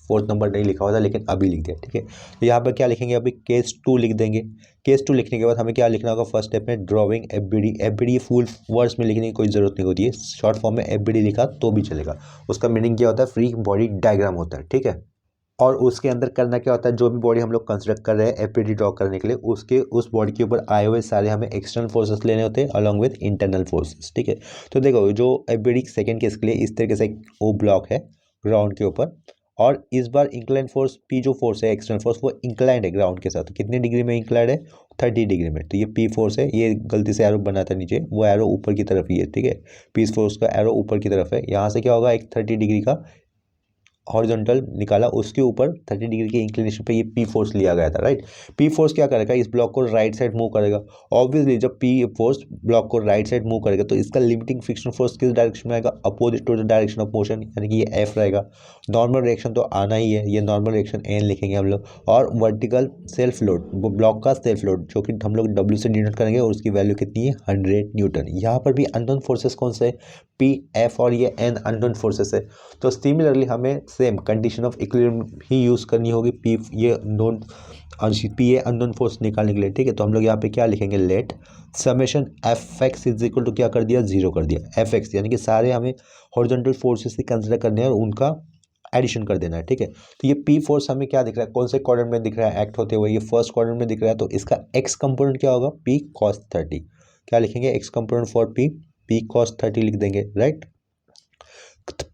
फोर्थ नंबर नहीं लिखा हुआ था, लेकिन अभी लिख दिया, ठीक है। तो यहाँ पर क्या लिखेंगे, अभी केस 2 लिख देंगे। केस 2 लिखने के बाद हमें क्या लिखना होगा, फर्स्ट स्टेप में drawing FBD. FBD full words में लिखने की कोई जरूरत नहीं होती है, शॉर्ट फॉर्म में एफबीडी लिखा तो भी चलेगा। उसका मीनिंग क्या होता है, फ्री बॉडी डायग्राम होता है, ठीक है। और उसके अंदर करना क्या होता है, जो भी बॉडी हम लोग कंस्ट्रक्ट कर रहे हैं एफपीडी ड्रॉ करने के लिए, उसके उस बॉडी के ऊपर आए हुए सारे हमें एक्सटर्नल फोर्सेस लेने होते हैं अलॉन्ग विद इंटरनल फोर्सेस, ठीक है। तो देखो जो एफपीडी सेकंड केस के लिए इस तरीके से वो ब्लॉक है ग्राउंड के ऊपर, और इस बार इंक्लाइन फोर्स पी जो फोर्स है एक्सटर्नल फोर्स वो इंक्लाइंड है ग्राउंड के साथ। तो कितने डिग्री में इंक्लाइंड है, 30 डिग्री में। तो ये पी फोर्स है, ये गलती से एरो बना था नीचे, वो एरो ऊपर की तरफ ही है, ठीक है। पी फोर्स का एरो ऊपर की तरफ है। यहाँ से क्या होगा, एक 30 डिग्री का हॉरिजॉन्टल निकाला, उसके ऊपर 30 डिग्री के इंक्लिनेशन पे ये पी फोर्स लिया गया था, राइट। पी फोर्स क्या करेगा, इस ब्लॉक को राइट साइड मूव करेगा। ऑब्वियसली जब पी फोर्स ब्लॉक को राइट साइड मूव करेगा तो इसका लिमिटिंग फ्रिक्शन फोर्स किस डायरेक्शन में आएगा, opposite to the direction of motion, यानी कि ये एफ रहेगा। नॉर्मल रिएक्शन तो आना ही है, ये नॉर्मल रिएक्शन एन लिखेंगे हम लोग। और वर्टिकल सेल्फ लोड, वो ब्लॉक का सेल्फ लोड जो कि हम लोग डब्ल्यू से डिनोट करेंगे, और उसकी वैल्यू कितनी है, 100 न्यूटन। यहाँ पर भी अननोन फोर्सेस कौन से, पी एफ और ये एन अननोन फोर्सेस है। तो सिमिलरली हमें same condition of equilibrium he use करनी होगी पी ये known P A unknown force निकालने के लिए, ठीक है। तो हम लोग यहाँ पे क्या लिखेंगे, let summation F X is equal to क्या कर दिया, जीरो कर दिया। एफ एक्स यानी कि सारे हमें हॉरिजॉन्टल फोर्सेस ही कंसिडर करने हैं और उनका एडिशन कर देना है, ठीक है। तो ये पी फोर्स हमें क्या दिख रहा है, कौन से क्वाड्रेंट में दिख रहा है एक्ट होते हुए, ये फर्स्ट क्वाड्रेंट में दिख रहा है। तो इसका एक्स कंपोनेंट क्या होगा, पी कॉस 30। क्या लिखेंगे, x component for P, P cos 30 लिख देंगे, राइट।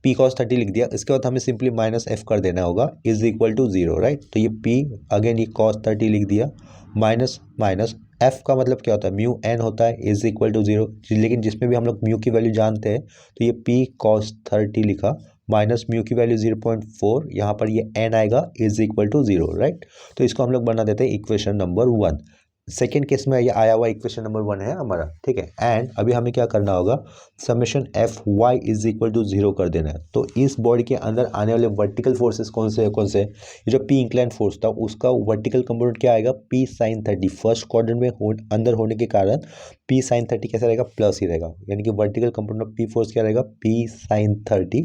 पी कॉस 30 लिख दिया। इसके बाद हमें सिंपली माइनस एफ कर देना होगा, is equal to zero, right. तो ये पी अगेन ये कॉस 30 लिख दिया, माइनस माइनस एफ का मतलब क्या होता है, म्यू एन होता है, इज इक्वल टू जीरो। लेकिन जिसमें भी हम लोग म्यू की वैल्यू जानते हैं, तो ये पी कॉस 30 लिखा, माइनस म्यू की वैल्यू 0.4, यहाँ पर ये एन आएगा, is equal to zero, right. तो इसको हम लोग बना देते हैं इक्वेशन नंबर 1। सेकेंड केस में ये आया हुआ इक्वेशन नंबर 1 है हमारा, ठीक है। एंड अभी हमें क्या करना होगा, summation F Y is equal to zero कर देना है। तो इस बॉडी के अंदर आने वाले वर्टिकल फोर्सेस कौन से ये जो पी इंक्लाइन फोर्स था उसका वर्टिकल कंपोनेंट क्या आएगा, पी साइन 30। फर्स्ट क्वाड्रेंट में अंदर होने के कारण पी साइन 30 कैसा रहेगा, प्लस ही रहेगा, यानी कि vertical component of P force क्या रहेगा, पी साइन 30।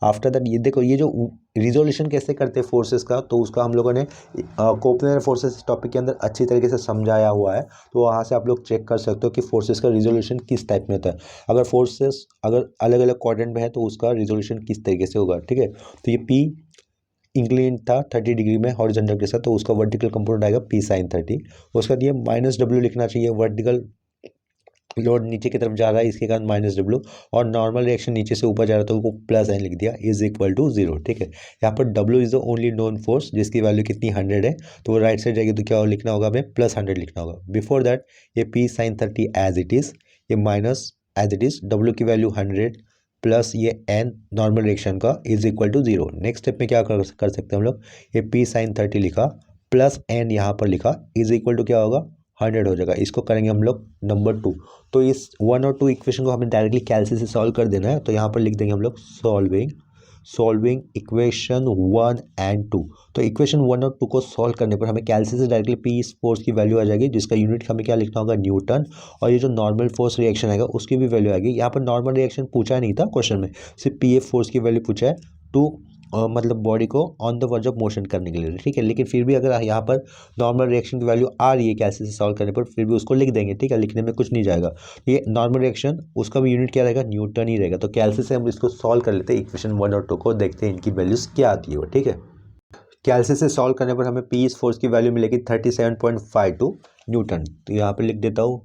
आफ्टर दैट ये देखो, ये जो रिजोल्यूशन कैसे करते हैं फोर्सेस का, तो उसका हम लोगों ने कोप्लेनर फोर्सेस टॉपिक के अंदर अच्छी तरीके से समझाया हुआ है। तो वहाँ से आप लोग चेक कर सकते हो कि फोर्सेस का रिजोल्यूशन किस टाइप में होता है। अगर फोर्सेस अगर अलग अलग क्वाड्रेंट में है तो उसका रिजोल्यूशन किस तरीके से होगा, ठीक है। तो ये पी इंक्लिन था 30 डिग्री में हॉरिजॉन्टल के साथ, तो उसका वर्टिकल कंपोनेंट आएगा पी साइन 30। उसके बाद ये माइनस डब्ल्यू लिखना चाहिए, वर्टिकल लोड नीचे की तरफ जा रहा है इसके कारण माइनस डब्ल्यू, और नॉर्मल रिएक्शन नीचे से ऊपर जा रहा है तो वो प्लस एन लिख दिया, इज इक्वल टू जीरो, ठीक है। यहाँ पर W is the only known force जिसकी वैल्यू कितनी 100 है, तो वो राइट साइड जाएगी तो क्या लिखना होगा हमें, +100 लिखना होगा। बिफोर दैट ये P sine 30 as it is, ये minus as it is W की वैल्यू 100 प्लस ये एन नॉर्मल रिएक्शन का is equal to 0। Next step में क्या कर सकते हैं हम लोग, ये पी साइन 30 लिखा प्लस एन यहाँ पर लिखा इज इक्वल टू क्या होगा 100 हो जाएगा। इसको करेंगे हम लोग नंबर 2। तो इस 1 और 2 इक्वेशन को हमें डायरेक्टली कैलसी से सॉल्व कर देना है। तो यहाँ पर लिख देंगे हम लोग सॉल्विंग इक्वेशन 1 एंड 2। तो इक्वेशन 1 और 2 को सॉल्व करने पर हमें कैलसी से डायरेक्टली पी फोर्स की वैल्यू आ जाएगी, जिसका यूनिट हमें क्या लिखना होगा न्यूटन, और ये जो नॉर्मल फोर्स रिएक्शन आएगा उसकी भी वैल्यू आएगी। यहाँ पर नॉर्मल रिएक्शन पूछा नहीं था क्वेश्चन में, सिर्फ पी एफ फोर्स की वैल्यू पूछा है टू मतलब बॉडी को on the verge of motion करने के लिए, ठीक है। लेकिन फिर भी अगर यहाँ पर नॉर्मल रिएक्शन की वैल्यू आ रही है कैलसी से सॉल्व करने पर, फिर भी उसको लिख देंगे, ठीक है, लिखने में कुछ नहीं जाएगा। ये नॉर्मल रिएक्शन उसका भी यूनिट क्या रहेगा न्यूटन ही रहेगा। तो कैलसी से हम इसको सॉल्व कर लेते हैं इक्वेशन 1 और 2 को, देखते हैं इनकी वैल्यूज क्या आती है वो, ठीक है। कैलसी से सॉल्व करने पर हमें पी इस फोर्स की वैल्यू मिलेगी 37.52 न्यूटन। तो यहाँ पे लिख देता हूँ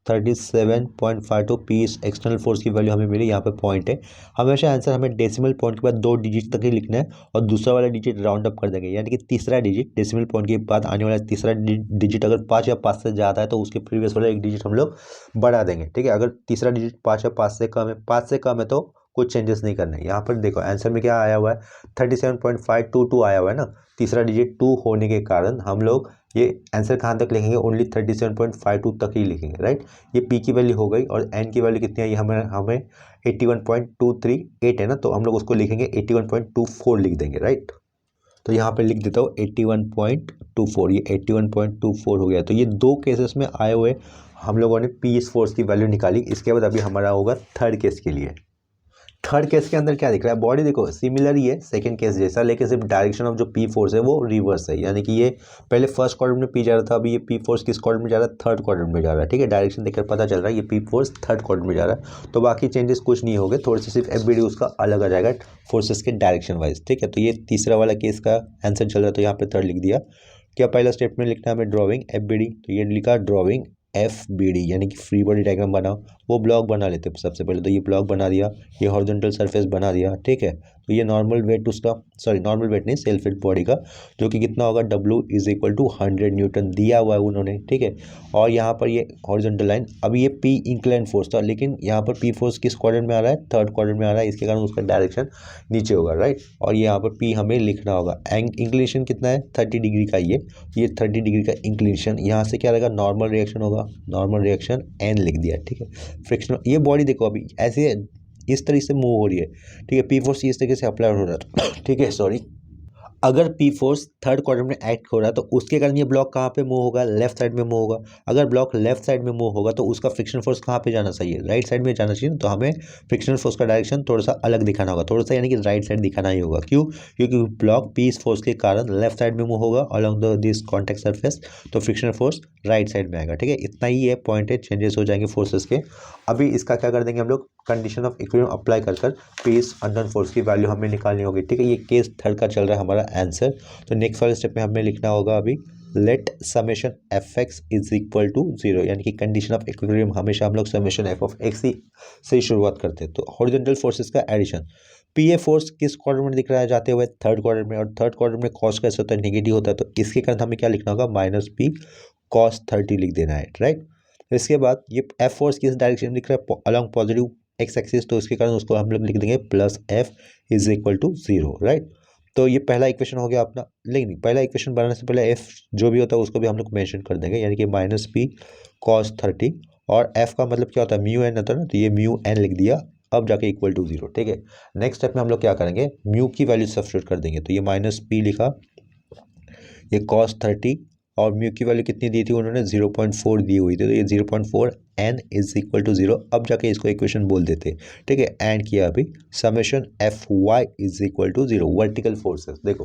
37.52 पी एक्सटर्नल फोर्स की वैल्यू हमें मिली, यहाँ पे पॉइंट है। हमेशा आंसर हमें डेसिमल पॉइंट के बाद 2 डिजिट तक ही लिखना है और दूसरा वाला डिजिट राउंड अप कर देंगे, यानी कि तीसरा डिजिट डेसिमल पॉइंट के बाद आने वाला तीसरा डिजिट अगर 5 या 5 से ज़्यादा है तो उसके प्रीवियस वाला एक डिजिट हम लोग बढ़ा देंगे, ठीक है। अगर तीसरा डिजिट 5 या 5 से कम है, 5 से कम है तो कुछ चेंजेस नहीं करना है। यहाँ पर देखो आंसर में क्या आया हुआ है 37.522 आया हुआ है ना, तीसरा डिजिट 2 होने के कारण हम लोग ये आंसर कहाँ तक लिखेंगे, ओनली 37.52 तक ही लिखेंगे, राइट। ये पी की वैल्यू हो गई और एन की वैल्यू कितनी आई हमें 81.238 है ना, तो हम लोग उसको लिखेंगे 81.24 लिख देंगे, राइट। तो यहाँ पे लिख देता हूँ 81.24, ये 81.24 हो गया। तो ये 2 केसेस में आए हुए हम लोगों ने पी इस फोर्स की वैल्यू निकाली। इसके बाद अभी हमारा होगा थर्ड केस के लिए। थर्ड केस के अंदर क्या दिख रहा है, बॉडी देखो सिमिलर ही है सेकंड केस जैसा, लेकिन सिर्फ डायरेक्शन ऑफ जो पी फोर्स है वो रिवर्स है, यानी कि ये पहले फर्स्ट क्वाड्रेंट में पी जा रहा था, अभी ये पी फोर्स किस क्वाड्रेंट में जा रहा है, थर्ड क्वाड्रेंट में जा रहा है, ठीक है। डायरेक्शन देखकर पता चल रहा है ये पी फोर्स थर्ड क्वाड्रेंट में जा रहा है। तो बाकी चेंजेस कुछ नहीं होंगे, थोड़े से सिर्फ एफबीडी उसका अलग आ जाएगा फोर्सेस के डायरेक्शन वाइज, ठीक है। तो ये तीसरा वाला केस का आंसर चल रहा है, तो यहाँ पे थर्ड लिख दिया। क्या पहला स्टेटमेंट लिखना है हमें ड्रॉइंग एफबीडी, तो ये लिखा ड्रॉइंग एफबीडी यानी कि फ्री बॉडी डायग्राम बनाओ। वो ब्लॉक बना लेते हैं सबसे पहले, तो ये ब्लॉक बना दिया, ये हॉरिजॉन्टल सरफेस बना दिया, ठीक है। तो ये नॉर्मल वेट उसका, सॉरी नॉर्मल वेट नहीं, सेल्फ वेट बॉडी का, जो कि कितना होगा W is equal to 100 newton दिया हुआ है उन्होंने, ठीक है। और यहाँ पर ये हॉरिजॉन्टल लाइन, अभी ये P इंक्लाइन फोर्स था, लेकिन यहाँ पर P फोर्स किस क्वाड्रेंट में आ रहा है, थर्ड क्वाड्रेंट में आ रहा है, इसके कारण उसका डायरेक्शन नीचे होगा, राइट। और ये यहाँ पर P हमें लिखना होगा। इंक्लिनेशन कितना है 30 डिग्री का, ये 30 डिग्री का इंक्लिनेशन, यहाँ से क्या रहेगा नॉर्मल रिएक्शन होगा, नॉर्मल रिएक्शन N लिख दिया, ठीक है। फ्रिक्शन, ये बॉडी देखो अभी ऐसे इस तरीके से मूव हो रही है, ठीक है। पी फोर्स इस तरीके से अप्लाई हो रहा है, ठीक है, सॉरी। अगर पी फोर्स थर्ड क्वाड्रेंट में एक्ट हो रहा है तो उसके कारण ये ब्लॉक कहाँ पे मूव होगा, लेफ्ट साइड में मूव होगा। अगर ब्लॉक लेफ्ट साइड में मूव होगा तो उसका फ्रिक्शन फोर्स कहाँ पे जाना चाहिए, राइट साइड में जाना चाहिए। तो हमें फ्रिक्शन फोर्स का डायरेक्शन थोड़ा सा अलग दिखाना होगा, थोड़ा सा यानी कि राइट साइड दिखाना ही होगा। क्यों, क्योंकि ब्लॉक पी फोर्स के कारण लेफ्ट साइड में मूव होगा अलॉन्ग दिस कॉन्टेक्ट सरफेस, तो फ्रिक्शन फोर्स राइट साइड में आएगा, ठीक है। इतना ही है पॉइंट है, चेंजेस हो जाएंगे फोर्सेस के। अभी इसका क्या कर देंगे हम लोग, कंडीशन ऑफ इक्विलिब्रियम अप्लाई कर पीस अंडर फोर्स की वैल्यू हमें निकालनी होगी, ठीक है। ये केस थर्ड का चल रहा है हमारा आंसर। तो नेक्स्ट वाले स्टेप में हमें लिखना होगा अभी let summation F X is equal to 0, यानी कि कंडीशन ऑफ इक्विलिब्रियम हमेशा हम लोग समेशन एफ ऑफ एक्स से ही शुरुआत करते हैं। तो हॉरिजॉन्टल फोर्सेस का एडिशन, पी ए फोर्स किस क्वाड्रेंट में दिख रहा है जाते हुए, थर्ड क्वाड्रेंट में, और थर्ड क्वाड्रेंट में कॉस कैसे होता है, नेगेटिव होता है, तो इसके कारण हमें क्या लिखना होगा माइनस पी कॉस 30 लिख देना है, राइट। इसके बाद ये एफ फोर्स किस डायरेक्शन में दिख रहा है, अलॉन्ग पॉजिटिव एक्स एक्सिस, तो इसके कारण उसको हम लोग लिख देंगे plus F is equal to 0, right. तो ये पहला इक्वेशन हो गया अपना, लेकिन पहला इक्वेशन बनाने से पहले एफ जो भी होता है उसको भी हम लोग मेंशन कर देंगे, यानी कि माइनस पी कॉस 30, और एफ का मतलब क्या होता है म्यू एन होता है ना, तो ये म्यू एन लिख दिया, अब जाके इक्वल टू 0, ठीक है। नेक्स्ट स्टेप में हम लोग क्या करेंगे, म्यू की वैल्यू सब्स्टिट्यूट कर देंगे, तो ये माइनस पी लिखा, ये कॉस 30, और म्यू की वैल्यू कितनी दी थी उन्होंने 0.4 दी हुई थी, तो ये 0.4 एन इज इक्वल टू 0, अब जाके इसको इक्वेशन बोल देते, ठीक है। एंड किया अभी summation F Y is equal to 0, vertical forces. देखो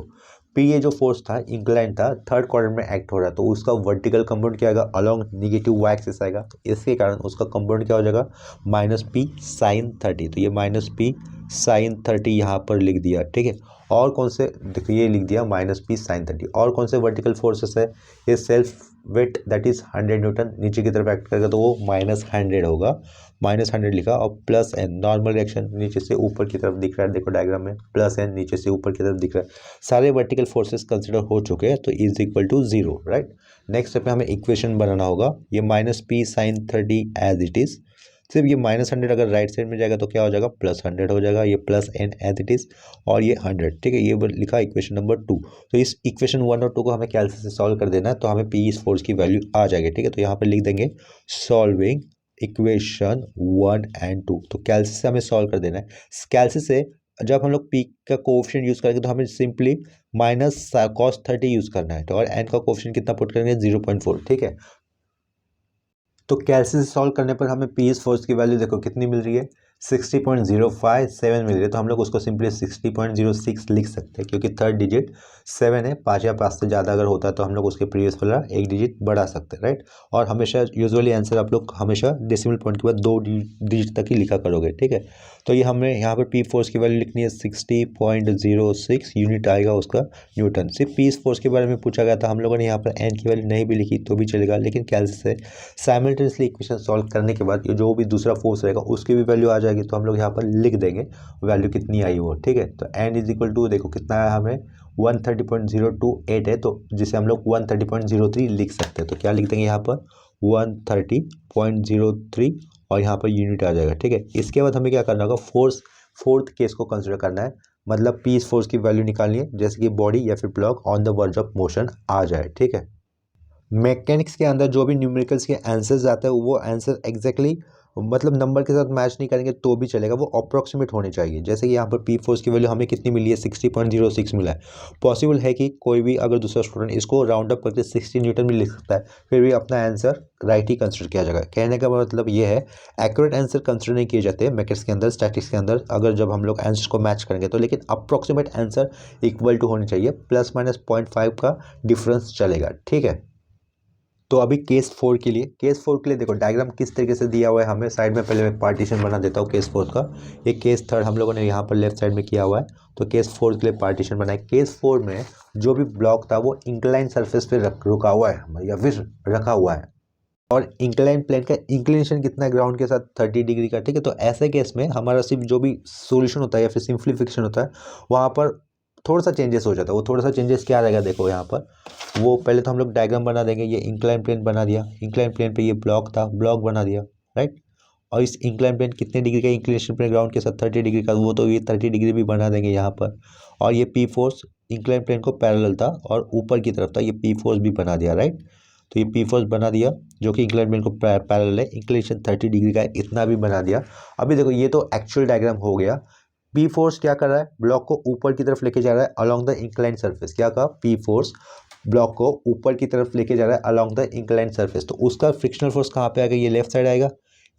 पी ये जो फोर्स था इंक्लाइन था, थर्ड क्वाड्रेंट में एक्ट हो रहा है, तो उसका वर्टिकल कंपोनेंट क्या आएगा, अलॉन्ग नेगेटिव वाई एक्सिस आएगा, तो इसके कारण उसका कंपोनेंट क्या हो जाएगा माइनस पी साइन 30, तो ये माइनस पी साइन 30 यहाँ पर लिख दिया, ठीक है। और कौन से, देखो ये लिख दिया माइनस पी साइन 30, और कौन से वर्टिकल फोर्सेस है, ये self weight that is 100 Newton नीचे की तरफ एक्ट करेगा, तो वो माइनस 100 होगा, माइनस 100 लिखा, और प्लस एन नॉर्मल रिएक्शन नीचे से ऊपर की तरफ दिख रहा है, देखो डायग्राम में प्लस एन नीचे से ऊपर की तरफ दिख रहा है। सारे वर्टिकल फोर्सेस कंसिडर हो चुके हैं, तो is equal to 0, right. Next step में हमें इक्वेशन बनाना होगा, ये minus P sine 30 as it is, सिर्फ ये -100 अगर राइट साइड में जाएगा तो क्या हो जाएगा, +100 हो जाएगा, ये +n एज इट इज, और ये 100, ठीक है। ये लिखा इक्वेशन नंबर 2। तो इस इक्वेशन 1 और 2 को हमें कैलकुलेशन से सॉल्व कर देना है, तो हमें पी इस फोर्स की वैल्यू आ जाएगी, ठीक है। तो यहाँ पर लिख देंगे सॉल्विंग इक्वेशन 1 एंड 2। तो कैलकुलेशन से हमें सॉल्व कर देना है। कैलकुलेशन से जब हम लोग पी का कोएफिशिएंट यूज करेंगे तो हमें सिंपली -cos30 यूज करना है, तो और एन का कोएफिशिएंट कितना पुट करेंगे, 0.4, ठीक है। तो कैलकुलेशन से सॉल्व करने पर हमें पी इस फोर्स की वैल्यू देखो कितनी मिल रही है, 60.057 मिल रही है। तो हम लोग उसको सिंपली 60.06 लिख सकते हैं, क्योंकि थर्ड डिजिट 7 है, 5 या 5 से ज़्यादा अगर होता है तो हम लोग उसके प्रीवियस वाला एक डिजिट बढ़ा सकते हैं, राइट। और हमेशा यूजुअली आंसर आप लोग हमेशा डेसिमल पॉइंट के बाद 2 डिजिट तक ही लिखा करोगे, ठीक है। तो ये हमें यहाँ पर पी फोर्स की वैल्यू लिखनी है 60.06 यूनिट आएगा उसका न्यूटन। सिर्फ पी फोर्स के बारे में पूछा गया था, हम लोगों ने यहाँ पर एन की वैल्यू नहीं भी लिखी तो भी चलेगा, लेकिन कैलकुलेशन से साइमल्टेनियसली इक्वेशन सॉल्व करने के बाद ये जो भी दूसरा फोर्स रहेगा उसकी भी वैल्यू आ जाएगी, तो हम लोग यहाँ पर लिख देंगे वैल्यू कितनी आई वो, ठीक है। तो एन इज इक्वल टू देखो कितना है, हमें 130.028 है, तो जिसे हम लोग 130.03 लिख सकते हैं। तो क्या लिख देंगे यहाँ पर 130.03 और यहाँ पर यूनिट आ जाएगा, ठीक है। इसके बाद हमें क्या करना होगा, फोर्थ केस को कंसिडर करना है, मतलब पी इस फोर्स की वैल्यू निकालनी है, जैसे कि बॉडी या फिर block on the verge of motion आ जाए, ठीक है। मैकेनिक्स के अंदर जो भी न्यूमेरिकल्स के आंसर्स आते हैं वो आंसर एग्जैक्टली मतलब नंबर के साथ मैच नहीं करेंगे तो भी चलेगा, वो अप्रॉक्सीमेट होने चाहिए। जैसे कि यहाँ पर पी फोर्स की वैल्यू हमें कितनी मिली है, 60.06 मिला है। पॉसिबल है कि कोई भी अगर दूसरा स्टूडेंट इसको राउंड अप करके 60 न्यूटन में लिख सकता है, फिर भी अपना आंसर राइट ही कंसिडर किया जाएगा। कहने का मतलब ये है, एक्यूरेट आंसर कंसिडर नहीं किए जाते मैकेनिक्स के अंदर, स्टैटिक्स के अंदर, अगर जब हम लोग आंसर को मैच करेंगे तो, लेकिन अप्रॉक्सीमेट आंसर इक्वल टू होनी चाहिए, ±0.5 का डिफरेंस चलेगा, ठीक है। तो अभी केस 4 के लिए देखो डायग्राम किस तरीके से दिया हुआ है हमें, साइड में पहले मैं पार्टीशन बना देता हूँ केस 4 का। ये केस 3 हम लोगों ने यहाँ पर लेफ्ट साइड में किया हुआ है, तो केस 4 के लिए पार्टीशन बनाए। केस 4 में जो भी ब्लॉक था वो इंक्लाइन सरफेस पे रुका हुआ है या फिर रखा हुआ है, और इंक्लाइन प्लेन का इंक्लिनेशन कितना है ग्राउंड के साथ, 30 डिग्री का, ठीक है। तो ऐसे केस में हमारा सिर्फ जो भी सोल्यूशन होता है या फिर सिंप्लीफिकेशन होता है वहाँ पर थोड़ा सा चेंजेस हो जाता है। वो थोड़ा सा चेंजेस क्या रहेगा देखो यहाँ पर, वो पहले तो हम लोग डायग्राम बना देंगे। ये इंक्लाइन प्लेन बना दिया, इंक्लाइन प्लेन पे ये ब्लॉक था, ब्लॉक बना दिया, राइट। और इस इंक्लाइन प्लेन कितने डिग्री का इंक्लिनेशन प्लेन ग्राउंड के साथ, 30 डिग्री का, वो तो ये 30 डिग्री भी बना देंगे यहाँ पर। और ये पी फोर्स इंक्लाइन प्लेन को पैरेलल था और ऊपर की तरफ था, ये पी फोर्स भी बना दिया, राइट। तो ये पी फोर्स बना दिया जो कि इंक्लाइन प्लेन को पैरेलल है, इंक्लिनेशन 30 डिग्री का है, इतना भी बना दिया। अभी देखो ये तो एक्चुअल डायग्राम हो गया। पी फोर्स क्या कर रहा है, ब्लॉक को ऊपर की तरफ लेके जा रहा है अलोंग द इंक्लाइन सरफेस। क्या कहा, पी फोर्स ब्लॉक को ऊपर की तरफ लेके जा रहा है अलोंग द इंक्लाइन सरफेस। तो उसका फ्रिक्शनल फोर्स कहाँ पे आएगा, ये लेफ्ट साइड आएगा।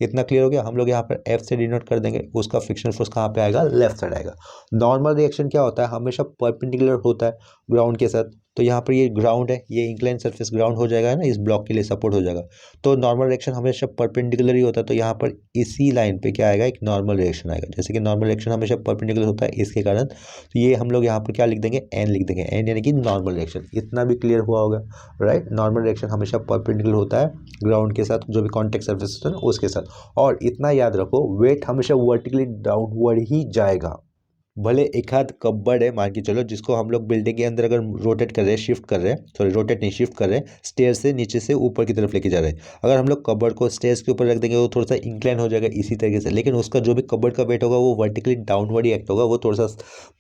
इतना क्लियर हो गया। हम लोग यहाँ पर एफ से डिनोट कर देंगे, उसका फ्रिक्शनल फोर्स कहाँ पे आएगा, लेफ्ट साइड आएगा। नॉर्मल रिएक्शन क्या होता है, हमेशा परपेंडिकुलर होता है ग्राउंड के साथ। तो यहाँ पर ये ग्राउंड है, ये इंक्लाइन सरफेस ग्राउंड हो जाएगा ना, इस ब्लॉक के लिए सपोर्ट हो जाएगा। तो नॉर्मल रिएक्शन हमेशा परपेंडिकुलर ही होता है, तो यहाँ पर इसी लाइन पे क्या आएगा, एक नॉर्मल रिएक्शन आएगा। जैसे कि नॉर्मल रिएक्शन हमेशा परपेंडिकुलर होता है इसके कारण, तो ये हम लोग यहाँ पर क्या लिख देंगे, एन लिख देंगे, एन यानी कि नॉर्मल रिएक्शन। इतना भी क्लियर हुआ होगा, राइट। नॉर्मल रिएक्शन हमेशा परपेंडिकुलर होता है ग्राउंड के साथ, जो भी कॉन्टेक्ट सरफेस है उसके साथ। और इतना याद रखो, वेट हमेशा वर्टिकली डाउनवर्ड ही जाएगा। भले एक आध कपबोर्ड है मान के चलो, जिसको हम लोग बिल्डिंग के अंदर अगर रोटेट कर रहे हैं, शिफ्ट कर रहे हैं, सॉरी रोटेट नहीं शिफ्ट कर रहे हैं, स्टेयर से नीचे से ऊपर की तरफ लेके जा रहे हैं। अगर हम लोग कपबोर्ड को स्टेयर्स के ऊपर रख देंगे वो थोड़ा सा इंक्लाइन हो जाएगा इसी तरीके से, लेकिन उसका जो भी कपबोर्ड का वेट होगा वो वर्टिकली डाउनवर्ड ही एक्ट होगा, वो थोड़ा सा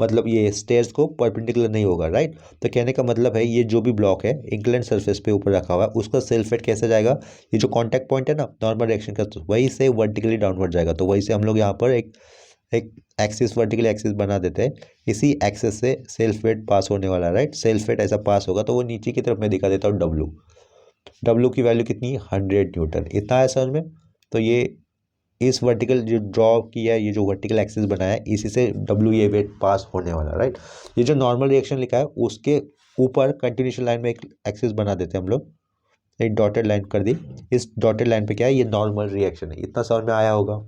मतलब ये स्टेयर्स को परपेंडिकुलर नहीं होगा, राइट। तो कहने का मतलब है ये जो भी ब्लॉक है इंक्लाइन सरफेस पे ऊपर रखा हुआ है, उसका सेल्फ वेट कैसे जाएगा, ये जो कॉन्टैक्ट पॉइंट है ना नॉर्मल रिएक्शन का, वही से वर्टिकली डाउनवर्ड जाएगा। तो वही से हम लोग यहाँ पर एक एक्सिस वर्टिकल एक्सिस बना देते हैं, इसी एक्सिस से सेल्फ वेट पास होने वाला, राइट। सेल्फ वेट ऐसा पास होगा तो वो नीचे की तरफ मैं दिखा देता हूँ डब्लू की वैल्यू कितनी, 100 न्यूटन। इतना है समझ में। तो ये इस वर्टिकल जो ड्रॉ किया है, ये जो वर्टिकल एक्सिस बनाया है, इसी से डब्लू ये वेट पास होने वाला, राइट। ये जो नॉर्मल रिएक्शन लिखा है उसके ऊपर कंटिन्यूशन लाइन में एक एक्सिस बना देते हैं हम लोग, एक डॉटेड लाइन कर दी। इस डॉटेड लाइन पे क्या है, ये नॉर्मल रिएक्शन है। इतना समझ में आया होगा।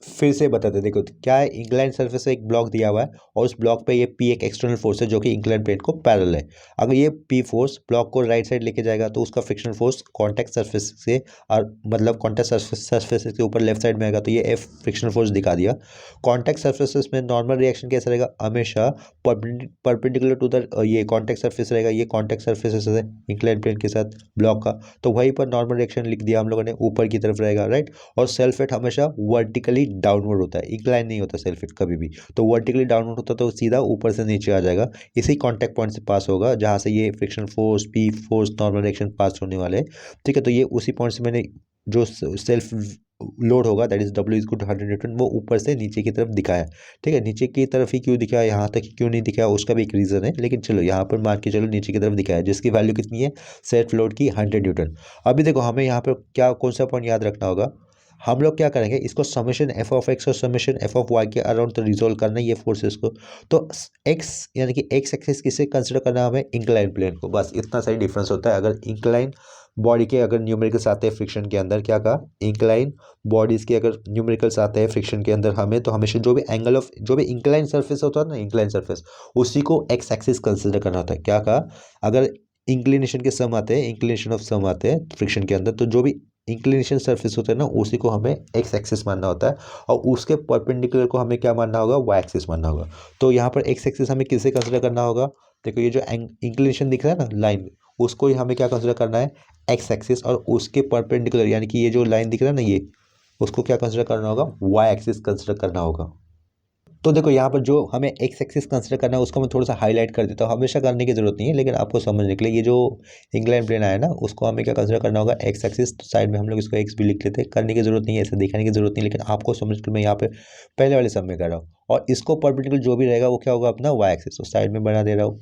फिर से बताते देखो क्या है, इंक्लाइन सरफेस से एक ब्लॉक दिया हुआ है और उस ब्लॉक पे ये पी एक एक्सटर्नल फोर्स है जो कि इंक्लाइन प्लेन को पैरेलल है। अगर ये पी फोर्स ब्लॉक को राइट साइड लेके जाएगा तो उसका फ्रिक्शनल फोर्स कांटेक्ट सरफेस से और मतलब कांटेक्ट सरफेस के ऊपर लेफ्ट साइड में आएगा, तो ये एफ फ्रिक्शनल फोर्स दिखा दिया। कांटेक्ट सरफेसेस में नॉर्मल रिएक्शन कैसा रहेगा, हमेशा परपेंडिकुलर टू द ये कांटेक्ट सरफेस रहेगा, ये कांटेक्ट सरफेस है इंक्लाइन प्लेन के साथ ब्लॉक का, तो वहीं पर नॉर्मल रिएक्शन लिख दिया हम लोगों ने, ऊपर की तरफ रहेगा, राइट। और सेल्फ वेट हमेशा वर्टिकली डाउनवर्ड होता है, इंक्लाइन नहीं होता सेल्फ वेट कभी भी, तो वर्टिकली डाउनवर्ड होता है तो सीधा ऊपर से नीचे आ जाएगा, इसी कांटेक्ट पॉइंट से पास होगा जहां से ये friction force P force normal reaction pass होने वाले हैं। ठीक है, तो ये उसी पॉइंट से मैंने जो सेल्फ लोड होगा that is W is equal to 100 newton, वो ऊपर से नीचे की तरफ दिखाया। ठीक है, नीचे की तरफ ही क्यों दिखाया, यहाँ तक क्यों नहीं दिखाया, उसका भी एक रीज़न है, लेकिन चलो यहाँ पर मान के चलो नीचे की तरफ दिखाया, जिसकी वैल्यू कितनी है, सेल्फ लोड की 100 न्यूटन। अभी देखो हमें यहाँ पर क्या कौन सा पॉइंट याद रखना होगा, हम लोग क्या करेंगे, इसको समेशन एफ ऑफ एक्स और समेशन एफ ऑफ वाई के अराउंड तो रिजोल्व करना है ये फोर्सेस को। तो एक्स यानी कि एक्स एक्सिस किसे कंसिडर करना है हमें, इंक्लाइन प्लेन को, बस इतना सही डिफरेंस होता है। अगर इंक्लाइन बॉडी के अगर न्यूमेरिकल्स आते हैं फ्रिक्शन के अंदर, क्या कहा, इंक्लाइन बॉडीज के अगर न्यूमेरिकल्स आते हैं फ्रिक्शन के अंदर हमें, तो हमेशा जो भी एंगल ऑफ जो भी इंक्लाइन सरफेस होता है ना, इंक्लाइन सरफेस, उसी को एक्स एक्सिस कंसिडर करना होता है। क्या कहा, अगर इंक्लिनेशन के सम आते हैं, इंक्लिनेशन ऑफ सम आते हैं फ्रिक्शन के अंदर, तो जो भी इंक्लिनेशन सरफेस होता है ना उसी को हमें एक्स एक्सिस मानना होता है, और उसके परपेंडिकुलर को हमें क्या मानना होगा, वाई एक्सिस मानना होगा। तो यहाँ पर एक्स एक्सिस हमें किसे कंसिडर करना होगा, देखो ये जो इंक्लिनेशन दिख रहा है ना लाइन, उसको ही हमें क्या कंसिडर करना है, एक्स एक्सिस, और उसके परपेंडिकुलर यानी कि ये जो लाइन दिख रहा है ना ये, उसको क्या कंसिडर करना होगा, वाई एक्सिस कंसिडर करना होगा। तो देखो यहाँ पर जो हमें एक्स एक्सिस कंसिडर करना है उसको मैं थोड़ा सा हाईलाइट कर देता हूँ, हमेशा करने की जरूरत नहीं है लेकिन आपको समझने के लिए, ये जो इंक्लाइन प्लेन आया ना उसको हमें क्या कंसिडर करना होगा, एक्स एक्सिस, तो साइड में हम लोग इसको एक्स भी लिख लेते हैं, करने की जरूरत नहीं है, ऐसे दिखाने की जरूरत नहीं है, लेकिन आपको समझ के मैं यहाँ पे पहले वाले सब में कर रहा हूँ, और इसको परपेंडिकुलर जो भी रहेगा वो क्या होगा, अपना वाई एक्सिस, तो साइड में बना दे रहा हूँ।